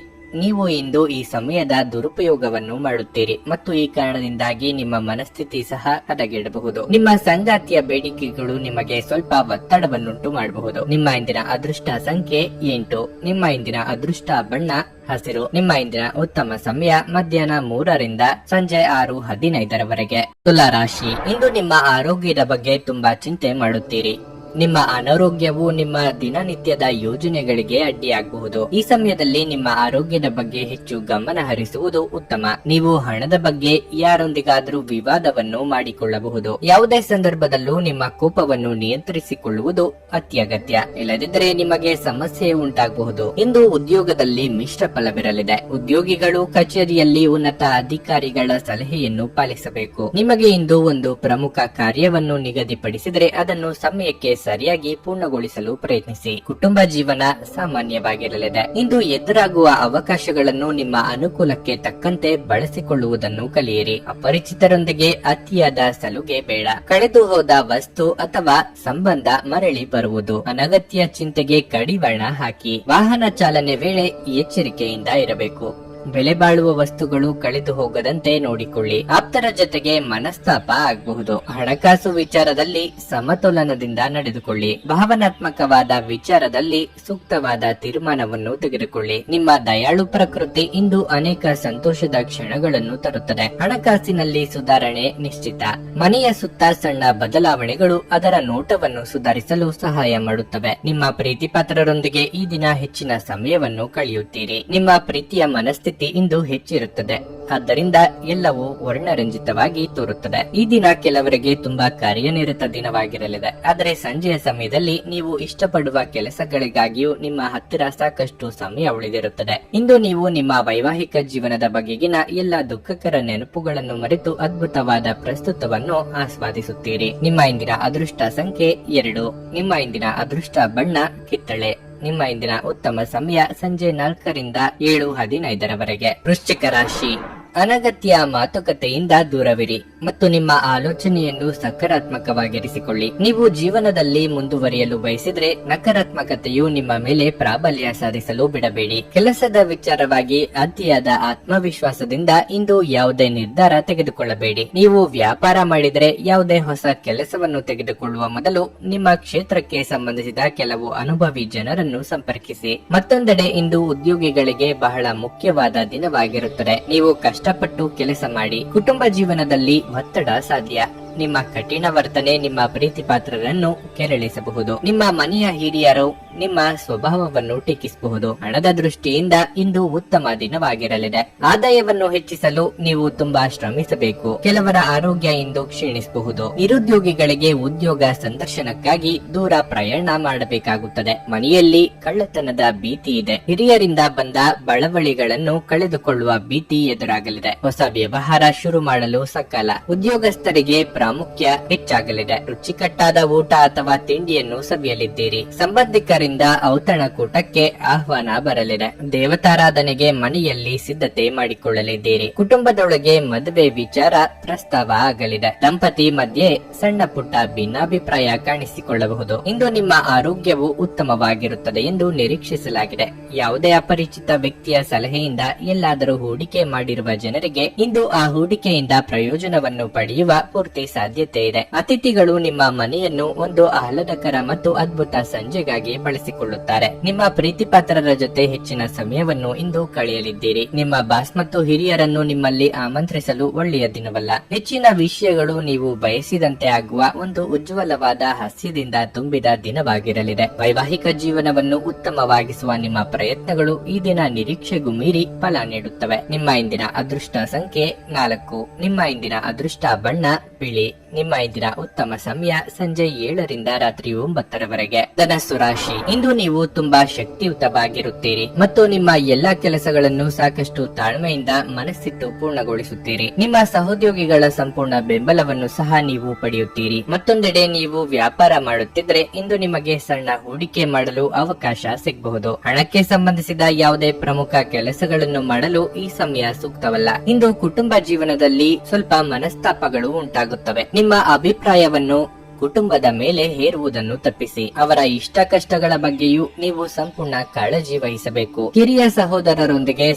ನೀವು ಇಂದು ಈ ಸಮಯದ ದುರುಪಯೋಗವನ್ನು ಮಾಡುತ್ತೀರಿ ಮತ್ತು ಈ ಕಾರಣದಿಂದಾಗಿ ನಿಮ್ಮ ಮನಸ್ಥಿತಿ ಸಹ ಹದಗೆಡಬಹುದು. ನಿಮ್ಮ ಸಂಗಾತಿಯ ಬೇಡಿಕೆಗಳು ನಿಮಗೆ ಸ್ವಲ್ಪ ಒತ್ತಡವನ್ನುಂಟು ಮಾಡಬಹುದು. ನಿಮ್ಮ ಇಂದಿನ ಅದೃಷ್ಟ ಸಂಖ್ಯೆ 8. ನಿಮ್ಮ ಇಂದಿನ ಅದೃಷ್ಟ ಬಣ್ಣ ಹಸಿರು. ನಿಮ್ಮ ಇಂದಿನ ಉತ್ತಮ ಸಮಯ ಮಧ್ಯಾಹ್ನ 3ರಿಂದ ಸಂಜೆ 6:15ರವರೆಗೆ. ತುಲಾ ರಾಶಿ. ಇಂದು ನಿಮ್ಮ ಆರೋಗ್ಯದ ಬಗ್ಗೆ ತುಂಬಾ ಚಿಂತೆ ಮಾಡುತ್ತೀರಿ. ನಿಮ್ಮ ಅನಾರೋಗ್ಯವು ನಿಮ್ಮ ದಿನನಿತ್ಯದ ಯೋಜನೆಗಳಿಗೆ ಅಡ್ಡಿಯಾಗಬಹುದು. ಈ ಸಮಯದಲ್ಲಿ ನಿಮ್ಮ ಆರೋಗ್ಯದ ಬಗ್ಗೆ ಹೆಚ್ಚು ಗಮನ ಹರಿಸುವುದು ಉತ್ತಮ. ನೀವು ಹಣದ ಬಗ್ಗೆ ಯಾರೊಂದಿಗಾದರೂ ವಿವಾದವನ್ನು ಮಾಡಿಕೊಳ್ಳಬಹುದು. ಯಾವುದೇ ಸಂದರ್ಭದಲ್ಲೂ ನಿಮ್ಮ ಕೋಪವನ್ನು ನಿಯಂತ್ರಿಸಿಕೊಳ್ಳುವುದು ಅತ್ಯಗತ್ಯ. ಇಲ್ಲದಿದ್ದರೆ ನಿಮಗೆ ಸಮಸ್ಯೆ ಉಂಟಾಗಬಹುದು. ಇಂದು ಉದ್ಯೋಗದಲ್ಲಿ ಮಿಶ್ರ ಫಲವಿರಲಿದೆ. ಉದ್ಯೋಗಿಗಳು ಕಚೇರಿಯಲ್ಲಿ ಉನ್ನತ ಅಧಿಕಾರಿಗಳ ಸಲಹೆಯನ್ನು ಪಾಲಿಸಬೇಕು. ನಿಮಗೆ ಇಂದು ಒಂದು ಪ್ರಮುಖ ಕಾರ್ಯವನ್ನು ನಿಗದಿಪಡಿಸಿದರೆ ಅದನ್ನು ಸಮಯಕ್ಕೆ ಸರಿಯಾಗಿ ಪೂರ್ಣಗೊಳಿಸಲು ಪ್ರಯತ್ನಿಸಿ. ಕುಟುಂಬ ಜೀವನ ಸಾಮಾನ್ಯವಾಗಿರಲಿದೆ. ಇಂದು ಎದುರಾಗುವ ಅವಕಾಶಗಳನ್ನು ನಿಮ್ಮ ಅನುಕೂಲಕ್ಕೆ ತಕ್ಕಂತೆ ಬಳಸಿಕೊಳ್ಳುವುದನ್ನು ಕಲಿಯಿರಿ. ಅಪರಿಚಿತರೊಂದಿಗೆ ಅತಿಯಾದ ಸಲುಗೆ ಬೇಡ. ಕಳೆದು ಹೋದ ವಸ್ತು ಅಥವಾ ಸಂಬಂಧ ಮರಳಿ ಬರುವುದು. ಅನಗತ್ಯ ಚಿಂತೆಗೆ ಕಡಿವಾಣ ಹಾಕಿ. ವಾಹನ ಚಾಲನೆ ವೇಳೆ ಎಚ್ಚರಿಕೆಯಿಂದ ಇರಬೇಕು. ಬೆಲೆ ಬಾಳುವ ವಸ್ತುಗಳು ಕಳೆದು ಹೋಗದಂತೆ ನೋಡಿಕೊಳ್ಳಿ. ಆಪ್ತರ ಜೊತೆಗೆ ಮನಸ್ತಾಪ ಆಗಬಹುದು. ಹಣಕಾಸು ವಿಚಾರದಲ್ಲಿ ಸಮತೋಲನದಿಂದ ನಡೆದುಕೊಳ್ಳಿ. ಭಾವನಾತ್ಮಕವಾದ ವಿಚಾರದಲ್ಲಿ ಸೂಕ್ತವಾದ ತೀರ್ಮಾನವನ್ನು ತೆಗೆದುಕೊಳ್ಳಿ. ನಿಮ್ಮ ದಯಾಳು ಪ್ರಕೃತಿ ಇಂದು ಅನೇಕ ಸಂತೋಷದ ಕ್ಷಣಗಳನ್ನು ತರುತ್ತದೆ. ಹಣಕಾಸಿನಲ್ಲಿ ಸುಧಾರಣೆ ನಿಶ್ಚಿತ. ಮನೆಯ ಸುತ್ತ ಸಣ್ಣ ಬದಲಾವಣೆಗಳು ಅದರ ನೋಟವನ್ನು ಸುಧಾರಿಸಲು ಸಹಾಯ ಮಾಡುತ್ತವೆ. ನಿಮ್ಮ ಪ್ರೀತಿ ಪಾತ್ರರೊಂದಿಗೆ ಈ ದಿನ ಹೆಚ್ಚಿನ ಸಮಯವನ್ನು ಕಳೆಯುತ್ತೀರಿ. ನಿಮ್ಮ ಪ್ರೀತಿಯ ಮನಸ್ಥಿತಿ ಇಂದು ಹೆಚ್ಚಿರುತ್ತದೆ, ಆದ್ದರಿಂದ ಎಲ್ಲವೂ ವರ್ಣರಂಜಿತವಾಗಿ ತೋರುತ್ತದೆ. ಈ ದಿನ ಕೆಲವರಿಗೆ ತುಂಬಾ ಕಾರ್ಯನಿರತ ದಿನವಾಗಿರಲಿದೆ, ಆದರೆ ಸಂಜೆಯ ಸಮಯದಲ್ಲಿ ನೀವು ಇಷ್ಟಪಡುವ ಕೆಲಸಗಳಿಗಾಗಿಯೂ ನಿಮ್ಮ ಹತ್ತಿರ ಸಾಕಷ್ಟು ಸಮಯ ಉಳಿದಿರುತ್ತದೆ. ಇಂದು ನೀವು ನಿಮ್ಮ ವೈವಾಹಿಕ ಜೀವನದ ಬಗೆಗಿನ ಎಲ್ಲ ದುಃಖಕರ ನೆನಪುಗಳನ್ನು ಮರೆತು ಅದ್ಭುತವಾದ ಪ್ರಸ್ತುತವನ್ನು ಆಸ್ವಾದಿಸುತ್ತೀರಿ. ನಿಮ್ಮ ಇಂದಿನ ಅದೃಷ್ಟ ಸಂಖ್ಯೆ 2. ನಿಮ್ಮ ಇಂದಿನ ಅದೃಷ್ಟ ಬಣ್ಣ ಕಿತ್ತಳೆ. ನಿಮ್ಮ ಇಂದಿನ ಉತ್ತಮ ಸಮಯ ಸಂಜೆ 4 ರಿಂದ 7:15 ವೃಶ್ಚಿಕ ರಾಶಿ. ಅನಗತ್ಯ ಮಾತುಕತೆಯಿಂದ ದೂರವಿರಿ ಮತ್ತು ನಿಮ್ಮ ಆಲೋಚನೆಯನ್ನು ಸಕಾರಾತ್ಮಕವಾಗಿರಿಸಿಕೊಳ್ಳಿ. ನೀವು ಜೀವನದಲ್ಲಿ ಮುಂದುವರಿಯಲು ಬಯಸಿದ್ರೆ ನಕಾರಾತ್ಮಕತೆಯು ನಿಮ್ಮ ಮೇಲೆ ಪ್ರಾಬಲ್ಯ ಸಾಧಿಸಲು ಬಿಡಬೇಡಿ. ಕೆಲಸದ ವಿಚಾರವಾಗಿ ಅತಿಯಾದ ಆತ್ಮವಿಶ್ವಾಸದಿಂದ ಇಂದು ಯಾವುದೇ ನಿರ್ಧಾರ ತೆಗೆದುಕೊಳ್ಳಬೇಡಿ. ನೀವು ವ್ಯಾಪಾರ ಮಾಡಿದರೆ ಯಾವುದೇ ಹೊಸ ಕೆಲಸವನ್ನು ತೆಗೆದುಕೊಳ್ಳುವ ಮೊದಲು ನಿಮ್ಮ ಕ್ಷೇತ್ರಕ್ಕೆ ಸಂಬಂಧಿಸಿದ ಕೆಲವು ಅನುಭವಿ ಜನರನ್ನು ಸಂಪರ್ಕಿಸಿ. ಮತ್ತೊಂದೆಡೆ ಇಂದು ಉದ್ಯೋಗಿಗಳಿಗೆ ಬಹಳ ಮುಖ್ಯವಾದ ದಿನವಾಗಿರುತ್ತದೆ. ನೀವು ಕಷ್ಟಪಟ್ಟು ಕೆಲಸ ಮಾಡಿ. ಕುಟುಂಬ ಜೀವನದಲ್ಲಿ ಒತ್ತಡ ಸಾಧ್ಯ. ನಿಮ್ಮ ಕಠಿಣ ವರ್ತನೆ ನಿಮ್ಮ ಪ್ರೀತಿ ಪಾತ್ರರನ್ನು ಕೆರಳಿಸಬಹುದು. ನಿಮ್ಮ ಮನೆಯ ಹಿರಿಯರು ನಿಮ್ಮ ಸ್ವಭಾವವನ್ನು ಟೀಕಿಸಬಹುದು. ಹಣದ ದೃಷ್ಟಿಯಿಂದ ಇಂದು ಉತ್ತಮ ದಿನವಾಗಿರಲಿದೆ. ಆದಾಯವನ್ನು ಹೆಚ್ಚಿಸಲು ನೀವು ತುಂಬಾ ಶ್ರಮಿಸಬೇಕು. ಕೆಲವರ ಆರೋಗ್ಯ ಇಂದು ಕ್ಷೀಣಿಸಬಹುದು. ನಿರುದ್ಯೋಗಿಗಳಿಗೆ ಉದ್ಯೋಗ ಸಂದರ್ಶನಕ್ಕಾಗಿ ದೂರ ಪ್ರಯಾಣ ಮಾಡಬೇಕಾಗುತ್ತದೆ. ಮನೆಯಲ್ಲಿ ಕಳ್ಳತನದ ಭೀತಿ ಇದೆ. ಹಿರಿಯರಿಂದ ಬಂದ ಬಳವಳಿಗಳನ್ನು ಕಳೆದುಕೊಳ್ಳುವ ಭೀತಿ ಎದುರಾಗಲಿದೆ. ಹೊಸ ವ್ಯವಹಾರ ಶುರು ಮಾಡಲು ಸಕಾಲ. ಉದ್ಯೋಗಸ್ಥರಿಗೆ ಪ್ರಾಮುಖ್ಯ ಹೆಚ್ಚಾಗಲಿದೆ. ರುಚಿಕಟ್ಟಾದ ಊಟ ಅಥವಾ ತಿಂಡಿಯನ್ನು ಸವಿಯಲಿದ್ದೀರಿ. ಸಂಬಂಧಿಕರಿಂದ ಔತಣಕೂಟಕ್ಕೆ ಆಹ್ವಾನ ಬರಲಿದೆ. ದೇವತಾರಾಧನೆಗೆ ಮನೆಯಲ್ಲಿ ಸಿದ್ಧತೆ ಮಾಡಿಕೊಳ್ಳಲಿದ್ದೀರಿ. ಕುಟುಂಬದೊಳಗೆ ಮದುವೆ ವಿಚಾರ ಪ್ರಸ್ತಾವ ಆಗಲಿದೆ. ದಂಪತಿ ಮಧ್ಯೆ ಸಣ್ಣ ಪುಟ್ಟ ಭಿನ್ನಾಭಿಪ್ರಾಯ ಕಾಣಿಸಿಕೊಳ್ಳಬಹುದು. ಇಂದು ನಿಮ್ಮ ಆರೋಗ್ಯವು ಉತ್ತಮವಾಗಿರುತ್ತದೆ ಎಂದು ನಿರೀಕ್ಷಿಸಲಾಗಿದೆ. ಯಾವುದೇ ಅಪರಿಚಿತ ವ್ಯಕ್ತಿಯ ಸಲಹೆಯಿಂದ ಎಲ್ಲಾದರೂ ಹೂಡಿಕೆ ಮಾಡಿರುವ ಜನರಿಗೆ ಇಂದು ಆ ಹೂಡಿಕೆಯಿಂದ ಪ್ರಯೋಜನವನ್ನು ಪಡೆಯುವ ಪೂರ್ತಿ ಸಾಧ್ಯತೆ ಇದೆ. ಅತಿಥಿಗಳು ನಿಮ್ಮ ಮನೆಯನ್ನು ಒಂದು ಆಹ್ಲಾದಕರ ಮತ್ತು ಅದ್ಭುತ ಸಂಜೆಗಾಗಿ ಬಳಸಿಕೊಳ್ಳುತ್ತಾರೆ. ನಿಮ್ಮ ಪ್ರೀತಿ ಪಾತ್ರರ ಜೊತೆ ಹೆಚ್ಚಿನ ಸಮಯವನ್ನು ಇಂದು ಕಳೆಯಲಿದ್ದೀರಿ. ನಿಮ್ಮ ಬಾಸ್ ಮತ್ತು ಹಿರಿಯರನ್ನು ನಿಮ್ಮಲ್ಲಿ ಆಮಂತ್ರಿಸಲು ಒಳ್ಳೆಯ ದಿನವಲ್ಲ. ಹೆಚ್ಚಿನ ವಿಷಯಗಳು ನೀವು ಬಯಸಿದಂತೆ ಆಗುವ ಒಂದು ಉಜ್ವಲವಾದ ಹಾಸ್ಯದಿಂದ ತುಂಬಿದ ದಿನವಾಗಿರಲಿದೆ. ವೈವಾಹಿಕ ಜೀವನವನ್ನು ಉತ್ತಮವಾಗಿಸುವ ನಿಮ್ಮ ಪ್ರಯತ್ನಗಳು ಈ ದಿನ ನಿರೀಕ್ಷೆಗೂ ಮೀರಿ ಫಲ ನೀಡುತ್ತವೆ. ನಿಮ್ಮ ಇಂದಿನ ಅದೃಷ್ಟ ಸಂಖ್ಯೆ 4. ನಿಮ್ಮ ಇಂದಿನ ಅದೃಷ್ಟ ಬಣ್ಣ ಬಿಳಿ. ನಿಮ್ಮ ಇಂದಿನ ಉತ್ತಮ ಸಮಯ ಸಂಜೆ 7 ರಿಂದ ರಾತ್ರಿ 9 ಧನಸ್ಸು ರಾಶಿ. ಇಂದು ನೀವು ತುಂಬಾ ಶಕ್ತಿಯುತವಾಗಿರುತ್ತೀರಿ ಮತ್ತು ನಿಮ್ಮ ಎಲ್ಲಾ ಕೆಲಸಗಳನ್ನು ಸಾಕಷ್ಟು ತಾಳ್ಮೆಯಿಂದ ಮನಸ್ಸಿಟ್ಟು ಪೂರ್ಣಗೊಳಿಸುತ್ತೀರಿ. ನಿಮ್ಮ ಸಹೋದ್ಯೋಗಿಗಳ ಸಂಪೂರ್ಣ ಬೆಂಬಲವನ್ನು ಸಹ ನೀವು ಪಡೆಯುತ್ತೀರಿ. ಮತ್ತೊಂದೆಡೆ ನೀವು ವ್ಯಾಪಾರ ಮಾಡುತ್ತಿದ್ರೆ ಇಂದು ನಿಮಗೆ ಸಣ್ಣ ಹೂಡಿಕೆ ಮಾಡಲು ಅವಕಾಶ ಸಿಗಬಹುದು. ಹಣಕ್ಕೆ ಸಂಬಂಧಿಸಿದ ಯಾವುದೇ ಪ್ರಮುಖ ಕೆಲಸಗಳನ್ನು ಮಾಡಲು ಈ ಸಮಯ ಸೂಕ್ತವಲ್ಲ. ಇಂದು ಕುಟುಂಬ ಜೀವನದಲ್ಲಿ ಸ್ವಲ್ಪ ಮನಸ್ತಾಪಗಳು ಉಂಟಾಗುತ್ತವೆ. ನಿಮ್ಮ ಅಭಿಪ್ರಾಯವನ್ನು ಕುಟುಂಬದ ಮೇಲೆ ಹೇರುವುದನ್ನು ತಪ್ಪಿಸಿ. ಅವರ ಇಷ್ಟ ಕಷ್ಟಗಳ ಬಗ್ಗೆಯೂ ನೀವು ಸಂಪೂರ್ಣ ಕಾಳಜಿ ವಹಿಸಬೇಕು. ಕಿರಿಯ ಸಹೋದರರೊಂದಿಗೆ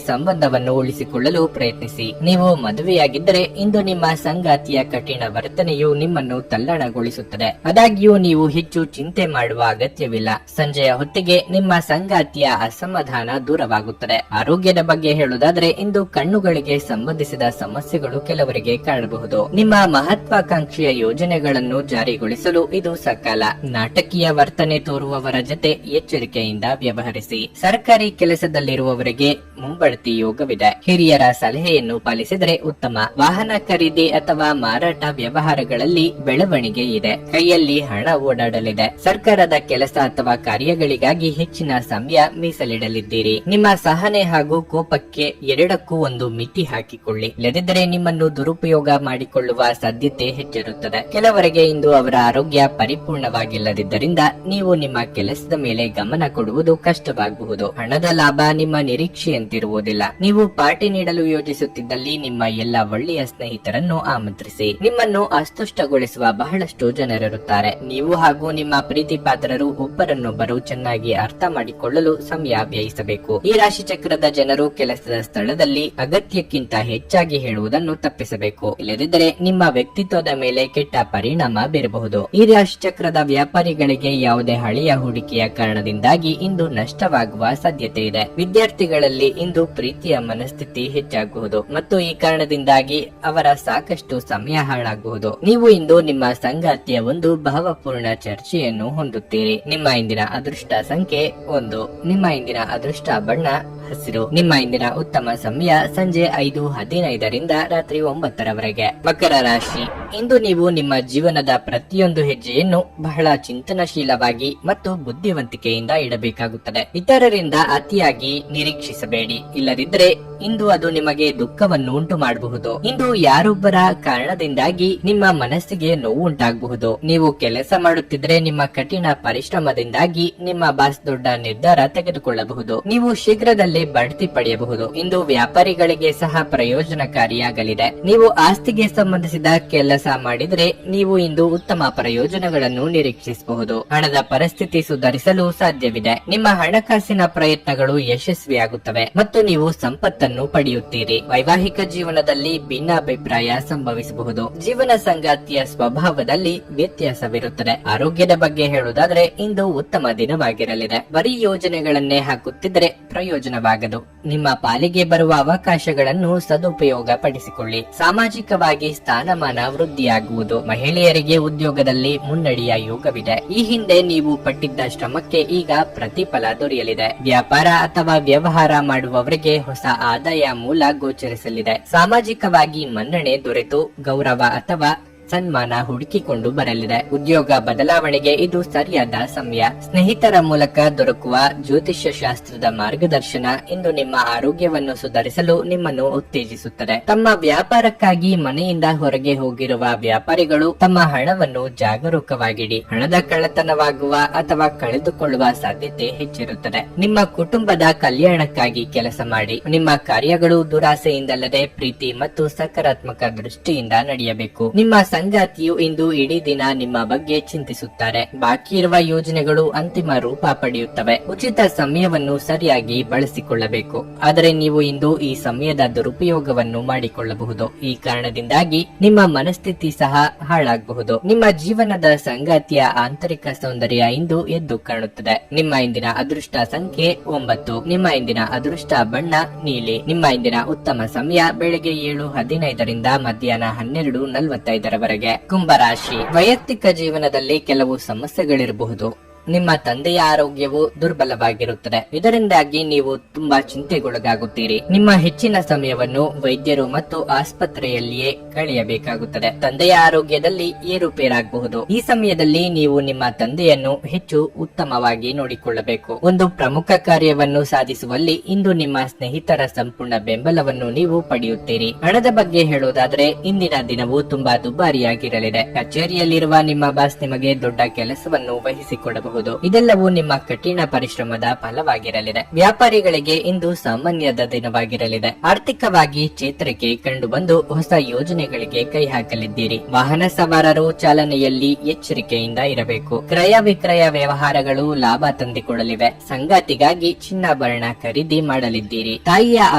ಸಂಬಂಧವನ್ನು ಉಳಿಸಿಕೊಳ್ಳಲು ಪ್ರಯತ್ನಿಸಿ. ನೀವು ಮದುವೆಯಾಗಿದ್ದರೆ ಇಂದು ನಿಮ್ಮ ಸಂಗಾತಿಯ ಕಠಿಣ ವರ್ತನೆಯು ನಿಮ್ಮನ್ನು ತಲ್ಲಣಗೊಳಿಸುತ್ತದೆ. ಆದಾಗ್ಯೂ ನೀವು ಹೆಚ್ಚು ಚಿಂತೆ ಮಾಡುವ ಅಗತ್ಯವಿಲ್ಲ. ಸಂಜೆಯ ಹೊತ್ತಿಗೆ ನಿಮ್ಮ ಸಂಗಾತಿಯ ಅಸಮಾಧಾನ ದೂರವಾಗುತ್ತದೆ. ಆರೋಗ್ಯದ ಬಗ್ಗೆ ಹೇಳುವುದಾದ್ರೆ ಇಂದು ಕಣ್ಣುಗಳಿಗೆ ಸಂಬಂಧಿಸಿದ ಸಮಸ್ಯೆಗಳು ಕೆಲವರಿಗೆ ಕಾಣಬಹುದು. ನಿಮ್ಮ ಮಹತ್ವಾಕಾಂಕ್ಷೆಯ ಯೋಜನೆಗಳನ್ನು ಜಾರಿಗೊಳಿಸಿ ಇದು ಸಕಾಲ. ನಾಟಕೀಯ ವರ್ತನೆ ತೋರುವವರ ಜೊತೆ ಎಚ್ಚರಿಕೆಯಿಂದ ವ್ಯವಹರಿಸಿ. ಸರ್ಕಾರಿ ಕೆಲಸದಲ್ಲಿರುವವರಿಗೆ ಮುಂಬಡ್ತಿ ಯೋಗವಿದೆ. ಹಿರಿಯರ ಸಲಹೆಯನ್ನು ಪಾಲಿಸಿದರೆ ಉತ್ತಮ. ವಾಹನ ಖರೀದಿ ಅಥವಾ ಮಾರಾಟ ವ್ಯವಹಾರಗಳಲ್ಲಿ ಬೆಳವಣಿಗೆ ಇದೆ. ಕೈಯಲ್ಲಿ ಹಣ ಓಡಾಡಲಿದೆ. ಸರ್ಕಾರದ ಕೆಲಸ ಅಥವಾ ಕಾರ್ಯಗಳಿಗಾಗಿ ಹೆಚ್ಚಿನ ಸಮಯ ಮೀಸಲಿಡಲಿದ್ದೀರಿ. ನಿಮ್ಮ ಸಹನೆ ಹಾಗೂ ಕೋಪಕ್ಕೆ ಎರಡಕ್ಕೂ ಒಂದು ಮಿತಿ ಹಾಕಿಕೊಳ್ಳಿ. ಇಲ್ಲದಿದ್ದರೆ ನಿಮ್ಮನ್ನು ದುರುಪಯೋಗ ಮಾಡಿಕೊಳ್ಳುವ ಸಾಧ್ಯತೆ ಹೆಚ್ಚಿರುತ್ತದೆ. ಕೆಲವರಿಗೆ ಇಂದು ಅವರ ಆರೋಗ್ಯ ಪರಿಪೂರ್ಣವಾಗಿಲ್ಲದಿದ್ದರಿಂದ ನೀವು ನಿಮ್ಮ ಕೆಲಸದ ಮೇಲೆ ಗಮನ ಕೊಡುವುದು ಕಷ್ಟವಾಗಬಹುದು. ಹಣದ ಲಾಭ ನಿಮ್ಮ ನಿರೀಕ್ಷೆಯಂತಿರುವುದಿಲ್ಲ. ನೀವು ಪಾರ್ಟಿ ನೀಡಲು ಯೋಜಿಸುತ್ತಿದ್ದಲ್ಲಿ ನಿಮ್ಮ ಎಲ್ಲ ಒಳ್ಳೆಯ ಸ್ನೇಹಿತರನ್ನು ಆಮಂತ್ರಿಸಿ. ನಿಮ್ಮನ್ನು ಅಸ್ತುಷ್ಟಗೊಳಿಸುವ ಬಹಳಷ್ಟು ಜನರಿರುತ್ತಾರೆ. ನೀವು ಹಾಗೂ ನಿಮ್ಮ ಪ್ರೀತಿ ಪಾತ್ರರು ಒಬ್ಬರನ್ನೊಬ್ಬರು ಚೆನ್ನಾಗಿ ಅರ್ಥ ಮಾಡಿಕೊಳ್ಳಲು ಸಮಯ ವ್ಯಯಿಸಬೇಕು. ಈ ರಾಶಿ ಚಕ್ರದ ಜನರು ಕೆಲಸದ ಸ್ಥಳದಲ್ಲಿ ಅಗತ್ಯಕ್ಕಿಂತ ಹೆಚ್ಚಾಗಿ ಹೇಳುವುದನ್ನು ತಪ್ಪಿಸಬೇಕು. ಇಲ್ಲದಿದ್ದರೆ ನಿಮ್ಮ ವ್ಯಕ್ತಿತ್ವದ ಮೇಲೆ ಕೆಟ್ಟ ಪರಿಣಾಮ ಬೀರಬಹುದು. ಈ ರಾಶಿ ಚಕ್ರದ ವ್ಯಾಪಾರಿಗಳಿಗೆ ಯಾವುದೇ ಹಳೆಯ ಹೂಡಿಕೆಯ ಕಾರಣದಿಂದಾಗಿ ಇಂದು ನಷ್ಟವಾಗುವ ಸಾಧ್ಯತೆ ಇದೆ. ವಿದ್ಯಾರ್ಥಿಗಳಲ್ಲಿ ಇಂದು ಪ್ರೀತಿಯ ಮನಸ್ಥಿತಿ ಹೆಚ್ಚಾಗಬಹುದು ಮತ್ತು ಈ ಕಾರಣದಿಂದಾಗಿ ಅವರ ಸಾಕಷ್ಟು ಸಮಯ ಹಾಳಾಗಬಹುದು. ನೀವು ಇಂದು ನಿಮ್ಮ ಸಂಗಾತಿಯ ಒಂದು ಭಾವಪೂರ್ಣ ಚರ್ಚೆಯನ್ನು ಹೊಂದುತ್ತೀರಿ. ನಿಮ್ಮ ಇಂದಿನ ಅದೃಷ್ಟ ಸಂಖ್ಯೆ 1. ನಿಮ್ಮ ಇಂದಿನ ಅದೃಷ್ಟ ಬಣ್ಣ ಹಸಿರು. ನಿಮ್ಮ ಇಂದಿನ ಉತ್ತಮ ಸಮಯ ಸಂಜೆ 5:15 ರಾತ್ರಿ 9 ಮಕರ ರಾಶಿ. ಇಂದು ನೀವು ನಿಮ್ಮ ಜೀವನದ ಪ್ರತಿಯೊಂದು ಹೆಜ್ಜೆಯನ್ನು ಬಹಳ ಚಿಂತನಶೀಲವಾಗಿ ಮತ್ತು ಬುದ್ಧಿವಂತಿಕೆಯಿಂದ ಇಡಬೇಕಾಗುತ್ತದೆ. ಇತರರಿಂದ ಅತಿಯಾಗಿ ನಿರೀಕ್ಷಿಸಬೇಡಿ, ಇಲ್ಲದಿದ್ದರೆ ಇಂದು ಅದು ನಿಮಗೆ ದುಃಖವನ್ನು ಉಂಟು ಮಾಡಬಹುದು. ಇಂದು ಯಾರೊಬ್ಬರ ಕಾರಣದಿಂದಾಗಿ ನಿಮ್ಮ ಮನಸ್ಸಿಗೆ ನೋವು ಉಂಟಾಗಬಹುದು. ನೀವು ಕೆಲಸ ಮಾಡುತ್ತಿದ್ದರೆ ನಿಮ್ಮ ಕಠಿಣ ಪರಿಶ್ರಮದಿಂದಾಗಿ ನಿಮ್ಮ ಬಾಸ್ ದೊಡ್ಡ ನಿರ್ಧಾರ ತೆಗೆದುಕೊಳ್ಳಬಹುದು. ನೀವು ಶೀಘ್ರದಲ್ಲೇ ಬಡ್ತಿ ಪಡೆಯಬಹುದು. ಇಂದು ವ್ಯಾಪಾರಿಗಳಿಗೆ ಸಹ ಪ್ರಯೋಜನಕಾರಿಯಾಗಲಿದೆ. ನೀವು ಆಸ್ತಿಗೆ ಸಂಬಂಧಿಸಿದ ಕೆಲಸ ಮಾಡಿದರೆ ನೀವು ಇಂದು ಉತ್ತಮ ಪ್ರಯೋಜನಗಳನ್ನು ನಿರೀಕ್ಷಿಸಬಹುದು. ಹಣದ ಪರಿಸ್ಥಿತಿ ಸುಧಾರಿಸಲು ಸಾಧ್ಯವಿದೆ. ನಿಮ್ಮ ಹಣಕಾಸಿನ ಪ್ರಯತ್ನಗಳು ಯಶಸ್ವಿಯಾಗುತ್ತವೆ ಮತ್ತು ನೀವು ಸಂಪತ್ತನ್ನು ಪಡೆಯುತ್ತೀರಿ. ವೈವಾಹಿಕ ಜೀವನದಲ್ಲಿ ಭಿನ್ನಾಭಿಪ್ರಾಯ ಸಂಭವಿಸಬಹುದು. ಜೀವನ ಸಂಗಾತಿಯ ಸ್ವಭಾವದಲ್ಲಿ ವ್ಯತ್ಯಾಸವಿರುತ್ತದೆ. ಆರೋಗ್ಯದ ಬಗ್ಗೆ ಹೇಳುವುದಾದರೆ ಇಂದು ಉತ್ತಮ ದಿನವಾಗಿರಲಿದೆ. ಬರೀ ಯೋಜನೆಗಳನ್ನೇ ಹಾಕುತ್ತಿದ್ದರೆ ಪ್ರಯೋಜನವಾಗದು. ನಿಮ್ಮ ಪಾಲಿಗೆ ಬರುವ ಅವಕಾಶಗಳನ್ನು ಸದುಪಯೋಗ ಪಡಿಸಿಕೊಳ್ಳಿ. ಸಾಮಾಜಿಕವಾಗಿ ಸ್ಥಾನಮಾನ ವೃದ್ಧಿಯಾಗುವುದು. ಮಹಿಳೆಯರಿಗೆ ಉದ್ಯೋಗದಲ್ಲಿ ಮುನ್ನಡೆಯ ಯೋಗವಿದೆ. ಈ ಹಿಂದೆ ನೀವು ಪಟ್ಟಿದ್ದ ಶ್ರಮಕ್ಕೆ ಈಗ ಪ್ರತಿಫಲ ದೊರೆಯಲಿದೆ. ವ್ಯಾಪಾರ ಅಥವಾ ವ್ಯವಹಾರ ಮಾಡುವವರಿಗೆ ಹೊಸ ಆದಾಯ ಮೂಲ ಗೋಚರಿಸಲಿದೆ. ಸಾಮಾಜಿಕವಾಗಿ ಮನ್ನಣೆ ದೊರೆತು ಗೌರವ ಅಥವಾ ಸನ್ಮಾನ ಹುಡುಕಿಕೊಂಡು ಬರಲಿದೆ. ಉದ್ಯೋಗ ಬದಲಾವಣೆಗೆ ಇದು ಸರಿಯಾದ ಸಮಯ. ಸ್ನೇಹಿತರ ಮೂಲಕ ದೊರಕುವ ಜ್ಯೋತಿಷ್ಯ ಶಾಸ್ತ್ರದ ಮಾರ್ಗದರ್ಶನ ಇಂದು ನಿಮ್ಮ ಆರೋಗ್ಯವನ್ನು ಸುಧಾರಿಸಲು ನಿಮ್ಮನ್ನು ಉತ್ತೇಜಿಸುತ್ತದೆ. ತಮ್ಮ ವ್ಯಾಪಾರಕ್ಕಾಗಿ ಮನೆಯಿಂದ ಹೊರಗೆ ಹೋಗಿರುವ ವ್ಯಾಪಾರಿಗಳು ತಮ್ಮ ಹಣವನ್ನು ಜಾಗರೂಕವಾಗಿಡಿ. ಹಣದ ಕಳ್ಳತನವಾಗುವ ಅಥವಾ ಕಳೆದುಕೊಳ್ಳುವ ಸಾಧ್ಯತೆ ಹೆಚ್ಚಿರುತ್ತದೆ. ನಿಮ್ಮ ಕುಟುಂಬದ ಕಲ್ಯಾಣಕ್ಕಾಗಿ ಕೆಲಸ ಮಾಡಿ. ನಿಮ್ಮ ಕಾರ್ಯಗಳು ದುರಾಸೆಯಿಂದಲ್ಲದೆ ಪ್ರೀತಿ ಮತ್ತು ಸಕಾರಾತ್ಮಕ ದೃಷ್ಟಿಯಿಂದ ನಡೆಯಬೇಕು. ನಿಮ್ಮ ಸಂಗಾತಿಯು ಇಂದು ಇಡೀ ದಿನ ನಿಮ್ಮ ಬಗ್ಗೆ ಚಿಂತಿಸುತ್ತಾರೆ. ಬಾಕಿ ಇರುವ ಯೋಜನೆಗಳು ಅಂತಿಮ ರೂಪ ಪಡೆಯುತ್ತವೆ. ಉಚಿತ ಸಮಯವನ್ನು ಸರಿಯಾಗಿ ಬಳಸಿಕೊಳ್ಳಬೇಕು. ಆದರೆ ನೀವು ಇಂದು ಈ ಸಮಯದ ದುರುಪಯೋಗವನ್ನು ಮಾಡಿಕೊಳ್ಳಬಹುದು. ಈ ಕಾರಣದಿಂದಾಗಿ ನಿಮ್ಮ ಮನಸ್ಥಿತಿ ಸಹ ಹಾಳಾಗಬಹುದು. ನಿಮ್ಮ ಜೀವನದ ಸಂಗಾತಿಯ ಆಂತರಿಕ ಸೌಂದರ್ಯ ಇಂದು ಎದ್ದು ಕಾಣುತ್ತದೆ. ನಿಮ್ಮ ಇಂದಿನ ಅದೃಷ್ಟ ಸಂಖ್ಯೆ 9. ನಿಮ್ಮ ಇಂದಿನ ಅದೃಷ್ಟ ಬಣ್ಣ ನೀಲಿ. ನಿಮ್ಮ ಇಂದಿನ ಉತ್ತಮ ಸಮಯ ಬೆಳಗ್ಗೆ 7:15 ಮಧ್ಯಾಹ್ನ 12:45 ಕುಂಭರಾಶಿ. ವೈಯಕ್ತಿಕ ಜೀವನದಲ್ಲಿ ಕೆಲವು ಸಮಸ್ಯೆಗಳಿರಬಹುದು. ನಿಮ್ಮ ತಂದೆಯ ಆರೋಗ್ಯವು ದುರ್ಬಲವಾಗಿರುತ್ತದೆ. ಇದರಿಂದಾಗಿ ನೀವು ತುಂಬಾ ಚಿಂತೆಗೊಳಗಾಗುತ್ತೀರಿ. ನಿಮ್ಮ ಹೆಚ್ಚಿನ ಸಮಯವನ್ನು ವೈದ್ಯರು ಮತ್ತು ಆಸ್ಪತ್ರೆಯಲ್ಲಿಯೇ ಕಳೆಯಬೇಕಾಗುತ್ತದೆ. ತಂದೆಯ ಆರೋಗ್ಯದಲ್ಲಿ ಏರುಪೇರಾಗಬಹುದು. ಈ ಸಮಯದಲ್ಲಿ ನೀವು ನಿಮ್ಮ ತಂದೆಯನ್ನು ಹೆಚ್ಚು ಉತ್ತಮವಾಗಿ ನೋಡಿಕೊಳ್ಳಬೇಕು. ಒಂದು ಪ್ರಮುಖ ಕಾರ್ಯವನ್ನು ಸಾಧಿಸುವಲ್ಲಿ ಇಂದು ನಿಮ್ಮ ಸ್ನೇಹಿತರ ಸಂಪೂರ್ಣ ಬೆಂಬಲವನ್ನು ನೀವು ಪಡೆಯುತ್ತೀರಿ. ಹಣದ ಬಗ್ಗೆ ಹೇಳುವುದಾದರೆ ಇಂದಿನ ದಿನವು ತುಂಬಾ ದುಬಾರಿಯಾಗಿರಲಿದೆ. ಕಚೇರಿಯಲ್ಲಿರುವ ನಿಮ್ಮ ಬಾಸ್ ನಿಮಗೆ ದೊಡ್ಡ ಕೆಲಸವನ್ನು ವಹಿಸಿಕೊಡಬಹುದು. ಇದೆಲ್ಲವೂ ನಿಮ್ಮ ಕಠಿಣ ಪರಿಶ್ರಮದ ಫಲವಾಗಿರಲಿದೆ. ವ್ಯಾಪಾರಿಗಳಿಗೆ ಇಂದು ಸಾಮಾನ್ಯದ ದಿನವಾಗಿರಲಿದೆ. ಆರ್ಥಿಕವಾಗಿ ಚೇತರಿಕೆ ಕಂಡುಬಂದು ಹೊಸ ಯೋಜನೆಗಳಿಗೆ ಕೈ ಹಾಕಲಿದ್ದೀರಿ. ವಾಹನ ಸವಾರರು ಚಾಲನೆಯಲ್ಲಿ ಎಚ್ಚರಿಕೆಯಿಂದ ಇರಬೇಕು. ಕ್ರಯ ವಿಕ್ರಯ ವ್ಯವಹಾರಗಳು ಲಾಭ ತಂದುಕೊಡಲಿವೆ. ಸಂಗಾತಿಗಾಗಿ ಚಿನ್ನಾಭರಣ ಖರೀದಿ ಮಾಡಲಿದ್ದೀರಿ. ತಾಯಿಯ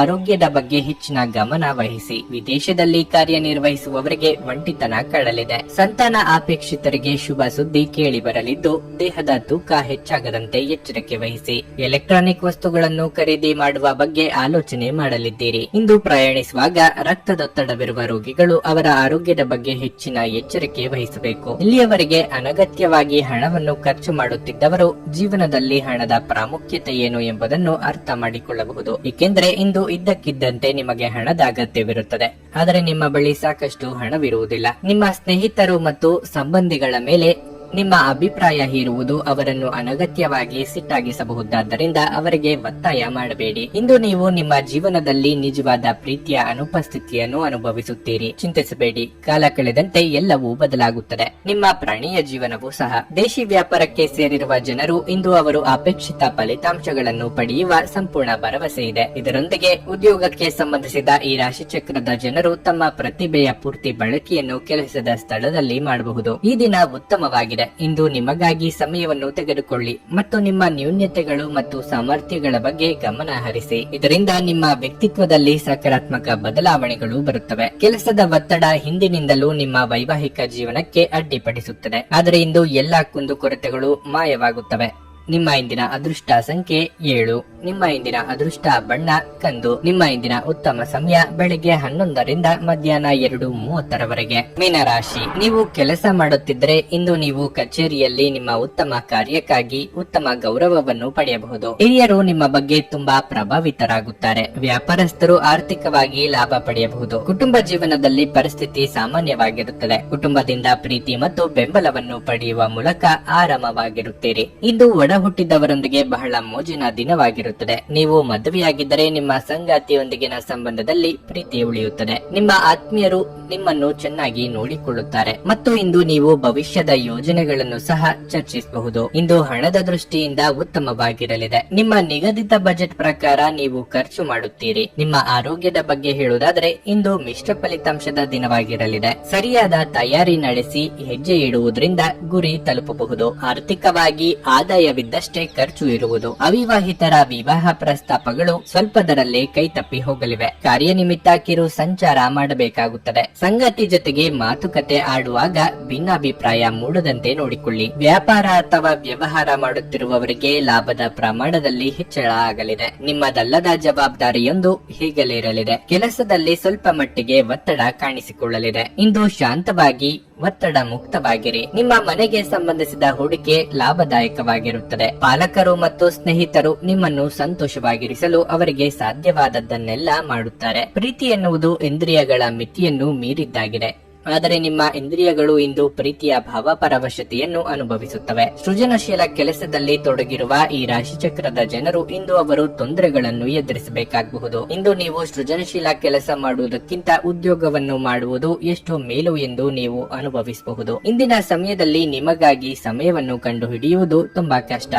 ಆರೋಗ್ಯದ ಬಗ್ಗೆ ಹೆಚ್ಚಿನ ಗಮನ ವಹಿಸಿ. ವಿದೇಶದಲ್ಲಿ ಕಾರ್ಯನಿರ್ವಹಿಸುವವರಿಗೆ ಒಂಟಿತನ ಕಾಡಲಿದೆ. ಸಂತಾನ ಅಪೇಕ್ಷಿತರಿಗೆ ಶುಭ ಸುದ್ದಿ ಕೇಳಿ ಬರಲಿದ್ದು ದೇಹದ ತೂಕ ಹೆಚ್ಚಾಗದಂತೆ ಎಚ್ಚರಿಕೆ ವಹಿಸಿ. ಎಲೆಕ್ಟ್ರಾನಿಕ್ ವಸ್ತುಗಳನ್ನು ಖರೀದಿ ಮಾಡುವ ಬಗ್ಗೆ ಆಲೋಚನೆ ಮಾಡಲಿದ್ದೀರಿ. ಇಂದು ಪ್ರಯಾಣಿಸುವಾಗ ರಕ್ತದೊತ್ತಡವಿರುವ ರೋಗಿಗಳು ಅವರ ಆರೋಗ್ಯದ ಬಗ್ಗೆ ಹೆಚ್ಚಿನ ಎಚ್ಚರಿಕೆ ವಹಿಸಬೇಕು. ಇಲ್ಲಿಯವರೆಗೆ ಅನಗತ್ಯವಾಗಿ ಹಣವನ್ನು ಖರ್ಚು ಮಾಡುತ್ತಿದ್ದವರು ಜೀವನದಲ್ಲಿ ಹಣದ ಪ್ರಾಮುಖ್ಯತೆ ಏನು ಎಂಬುದನ್ನು ಅರ್ಥ ಮಾಡಿಕೊಳ್ಳಬಹುದು. ಏಕೆಂದರೆ ಇಂದು ಇದ್ದಕ್ಕಿದ್ದಂತೆ ನಿಮಗೆ ಹಣದ ಅಗತ್ಯವಿರುತ್ತದೆ, ಆದರೆ ನಿಮ್ಮ ಬಳಿ ಸಾಕಷ್ಟು ಹಣವಿರುವುದಿಲ್ಲ. ನಿಮ್ಮ ಸ್ನೇಹಿತರು ಮತ್ತು ಸಂಬಂಧಿಗಳ ಮೇಲೆ ನಿಮ್ಮ ಅಭಿಪ್ರಾಯ ಹೀರುವುದು ಅವರನ್ನು ಅನಗತ್ಯವಾಗಿ ಸಿಟ್ಟಾಗಿಸಬಹುದಾದ್ದರಿಂದ ಅವರಿಗೆ ಒತ್ತಾಯ ಮಾಡಬೇಡಿ. ಇಂದು ನೀವು ನಿಮ್ಮ ಜೀವನದಲ್ಲಿ ನಿಜವಾದ ಪ್ರೀತಿಯ ಅನುಪಸ್ಥಿತಿಯನ್ನು ಅನುಭವಿಸುತ್ತೀರಿ. ಚಿಂತಿಸಬೇಡಿ, ಕಾಲ ಕಳೆದಂತೆ ಎಲ್ಲವೂ ಬದಲಾಗುತ್ತದೆ. ನಿಮ್ಮ ಪ್ರಾಣಿಯ ಜೀವನವೂ ಸಹ. ದೇಶಿ ವ್ಯಾಪಾರಕ್ಕೆ ಸೇರಿರುವ ಜನರು ಇಂದು ಅವರು ಅಪೇಕ್ಷಿತ ಫಲಿತಾಂಶಗಳನ್ನು ಪಡೆಯುವ ಸಂಪೂರ್ಣ ಭರವಸೆ ಇದೆ. ಇದರೊಂದಿಗೆ ಉದ್ಯೋಗಕ್ಕೆ ಸಂಬಂಧಿಸಿದ ಈ ರಾಶಿಚಕ್ರದ ಜನರು ತಮ್ಮ ಪ್ರತಿಭೆಯ ಪೂರ್ತಿ ಬಳಕೆಯನ್ನು ಕೆಲಸದ ಸ್ಥಳದಲ್ಲಿ ಮಾಡಬಹುದು. ಈ ದಿನ ಉತ್ತಮವಾಗಿದೆ. ಇಂದು ನಿಮಗಾಗಿ ಸಮಯವನ್ನು ತೆಗೆದುಕೊಳ್ಳಿ ಮತ್ತು ನಿಮ್ಮ ನ್ಯೂನ್ಯತೆಗಳು ಮತ್ತು ಸಾಮರ್ಥ್ಯಗಳ ಬಗ್ಗೆ ಗಮನ ಹರಿಸಿ. ಇದರಿಂದ ನಿಮ್ಮ ವ್ಯಕ್ತಿತ್ವದಲ್ಲಿ ಸಕಾರಾತ್ಮಕ ಬದಲಾವಣೆಗಳು ಬರುತ್ತವೆ. ಕೆಲಸದ ಒತ್ತಡ ಹಿಂದಿನಿಂದಲೂ ನಿಮ್ಮ ವೈವಾಹಿಕ ಜೀವನಕ್ಕೆ ಅಡ್ಡಿಪಡಿಸುತ್ತದೆ, ಆದರೆ ಇಂದು ಎಲ್ಲಾ ಕುಂದುಕೊರತೆಗಳು ಮಾಯವಾಗುತ್ತವೆ. ನಿಮ್ಮ ಇಂದಿನ ಅದೃಷ್ಟ ಸಂಖ್ಯೆ 7. ನಿಮ್ಮ ಇಂದಿನ ಅದೃಷ್ಟ ಬಣ್ಣ ಕಂದು. ನಿಮ್ಮ ಇಂದಿನ ಉತ್ತಮ ಸಮಯ ಬೆಳಿಗ್ಗೆ 11ರಿಂದ ಮಧ್ಯಾಹ್ನ 2:30ರವರೆಗೆ. ಮೀನರಾಶಿ, ನೀವು ಕೆಲಸ ಮಾಡುತ್ತಿದ್ದರೆ ಇಂದು ನೀವು ಕಚೇರಿಯಲ್ಲಿ ನಿಮ್ಮ ಉತ್ತಮ ಕಾರ್ಯಕ್ಕಾಗಿ ಉತ್ತಮ ಗೌರವವನ್ನು ಪಡೆಯಬಹುದು. ಹಿರಿಯರು ನಿಮ್ಮ ಬಗ್ಗೆ ತುಂಬಾ ಪ್ರಭಾವಿತರಾಗುತ್ತಾರೆ. ವ್ಯಾಪಾರಸ್ಥರು ಆರ್ಥಿಕವಾಗಿ ಲಾಭ ಪಡೆಯಬಹುದು. ಕುಟುಂಬ ಜೀವನದಲ್ಲಿ ಪರಿಸ್ಥಿತಿ ಸಾಮಾನ್ಯವಾಗಿರುತ್ತದೆ. ಕುಟುಂಬದಿಂದ ಪ್ರೀತಿ ಮತ್ತು ಬೆಂಬಲವನ್ನು ಪಡೆಯುವ ಮೂಲಕ ಆರಾಮವಾಗಿರುತ್ತೀರಿ. ಇಂದು ಒಡ ಹುಟ್ಟಿದವರೊಂದಿಗೆ ಬಹಳ ಮೋಜಿನ ದಿನವಾಗಿರುತ್ತದೆ. ನೀವು ಮದುವೆಯಾಗಿದ್ದರೆ ನಿಮ್ಮ ಸಂಗಾತಿಯೊಂದಿಗಿನ ಸಂಬಂಧದಲ್ಲಿ ಪ್ರೀತಿ ಉಳಿಯುತ್ತದೆ. ನಿಮ್ಮ ಆತ್ಮೀಯರು ನಿಮ್ಮನ್ನು ಚೆನ್ನಾಗಿ ನೋಡಿಕೊಳ್ಳುತ್ತಾರೆ ಮತ್ತು ಇಂದು ನೀವು ಭವಿಷ್ಯದ ಯೋಜನೆಗಳನ್ನು ಸಹ ಚರ್ಚಿಸಬಹುದು. ಇಂದು ಹಣದ ದೃಷ್ಟಿಯಿಂದ ಉತ್ತಮವಾಗಿರಲಿದೆ. ನಿಮ್ಮ ನಿಗದಿತ ಬಜೆಟ್ ಪ್ರಕಾರ ನೀವು ಖರ್ಚು ಮಾಡುತ್ತೀರಿ. ನಿಮ್ಮ ಆರೋಗ್ಯದ ಬಗ್ಗೆ ಹೇಳುವುದಾದರೆ ಇಂದು ಮಿಶ್ರ ಫಲಿತಾಂಶದ ದಿನವಾಗಿರಲಿದೆ. ಸರಿಯಾದ ತಯಾರಿ ನಡೆಸಿ ಹೆಜ್ಜೆ ಇಡುವುದರಿಂದ ಗುರಿ ತಲುಪಬಹುದು. ಆರ್ಥಿಕವಾಗಿ ಆದಾಯವಿದ್ದಷ್ಟೇ ಖರ್ಚು ಇರುವುದು. ಅವಿವಾಹಿತರ ವಿವಾಹ ಪ್ರಸ್ತಾಪಗಳು ಸ್ವಲ್ಪದರಲ್ಲೇ ಕೈತಪ್ಪಿ ಹೋಗಲಿವೆ. ಕಾರ್ಯನಿಮಿತ್ತ ಕಿರು ಸಂಚಾರ ಮಾಡಬೇಕಾಗುತ್ತದೆ. ಸಂಗತಿ ಜೊತೆಗೆ ಮಾತುಕತೆ ಆಡುವಾಗ ಭಿನ್ನಾಭಿಪ್ರಾಯ ಮೂಡದಂತೆ ನೋಡಿಕೊಳ್ಳಿ. ವ್ಯಾಪಾರ ಅಥವಾ ವ್ಯವಹಾರ ಮಾಡುತ್ತಿರುವವರಿಗೆ ಲಾಭದ ಪ್ರಮಾಣದಲ್ಲಿ ಹೆಚ್ಚಳ ಆಗಲಿದೆ. ನಿಮ್ಮದಲ್ಲದ ಜವಾಬ್ದಾರಿಯೊಂದು ಹೀಗಲಿರಲಿದೆ. ಕೆಲಸದಲ್ಲಿ ಸ್ವಲ್ಪ ಮಟ್ಟಿಗೆ ಒತ್ತಡ ಕಾಣಿಸಿಕೊಳ್ಳಲಿದೆ. ಇಂದು ಶಾಂತವಾಗಿ ಒತ್ತಡ ಮುಕ್ತವಾಗಿರಿ. ನಿಮ್ಮ ಮನೆಗೆ ಸಂಬಂಧಿಸಿದ ಹೂಡಿಕೆ ಲಾಭದಾಯಕವಾಗಿರುತ್ತದೆ. ಪಾಲಕರು ಮತ್ತು ಸ್ನೇಹಿತರು ನಿಮ್ಮನ್ನು ಸಂತೋಷವಾಗಿರಿಸಲು ಅವರಿಗೆ ಸಾಧ್ಯವಾದದ್ದನ್ನೆಲ್ಲ ಮಾಡುತ್ತಾರೆ. ಪ್ರೀತಿ ಎನ್ನುವುದು ಇಂದ್ರಿಯಗಳ ಮಿತಿಯನ್ನು ಮೀರಿದ್ದಾಗಿದೆ. ಆದರೆ ನಿಮ್ಮ ಇಂದ್ರಿಯಗಳು ಇಂದು ಪ್ರೀತಿಯ ಭಾವಪರವಶತೆಯನ್ನು ಅನುಭವಿಸುತ್ತವೆ. ಸೃಜನಶೀಲ ಕೆಲಸದಲ್ಲಿ ತೊಡಗಿರುವ ಈ ರಾಶಿಚಕ್ರದ ಜನರು ಇಂದು ಅವರು ತೊಂದರೆಗಳನ್ನು ಎದುರಿಸಬೇಕಾಗಬಹುದು. ಇಂದು ನೀವು ಸೃಜನಶೀಲ ಕೆಲಸ ಮಾಡುವುದಕ್ಕಿಂತ ಉದ್ಯೋಗವನ್ನು ಮಾಡುವುದು ಎಷ್ಟು ಮೇಲು ಎಂದು ನೀವು ಅನುಭವಿಸಬಹುದು. ಇಂದಿನ ಸಮಯದಲ್ಲಿ ನಿಮಗಾಗಿ ಸಮಯವನ್ನು ಕಂಡುಹಿಡಿಯುವುದು ತುಂಬಾ ಕಷ್ಟ,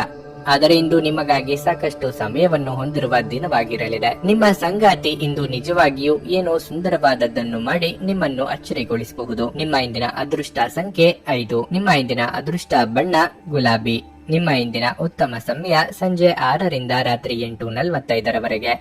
ಆದರೆ ಇಂದು ನಿಮಗಾಗಿ ಸಾಕಷ್ಟು ಸಮಯವನ್ನು ಹೊಂದಿರುವ ದಿನವಾಗಿರಲಿದೆ. ನಿಮ್ಮ ಸಂಗಾತಿ ಇಂದು ನಿಜವಾಗಿಯೂ ಏನೋ ಸುಂದರವಾದದ್ದನ್ನು ಮಾಡಿ ನಿಮ್ಮನ್ನು ಅಚ್ಚರಿಗೊಳಿಸಬಹುದು. ನಿಮ್ಮ ಇಂದಿನ ಅದೃಷ್ಟ ಸಂಖ್ಯೆ 5. ನಿಮ್ಮ ಇಂದಿನ ಅದೃಷ್ಟ ಬಣ್ಣ ಗುಲಾಬಿ. ನಿಮ್ಮ ಇಂದಿನ ಉತ್ತಮ ಸಮಯ ಸಂಜೆ 6ರಿಂದ ರಾತ್ರಿ 8:45ರವರೆಗೆ.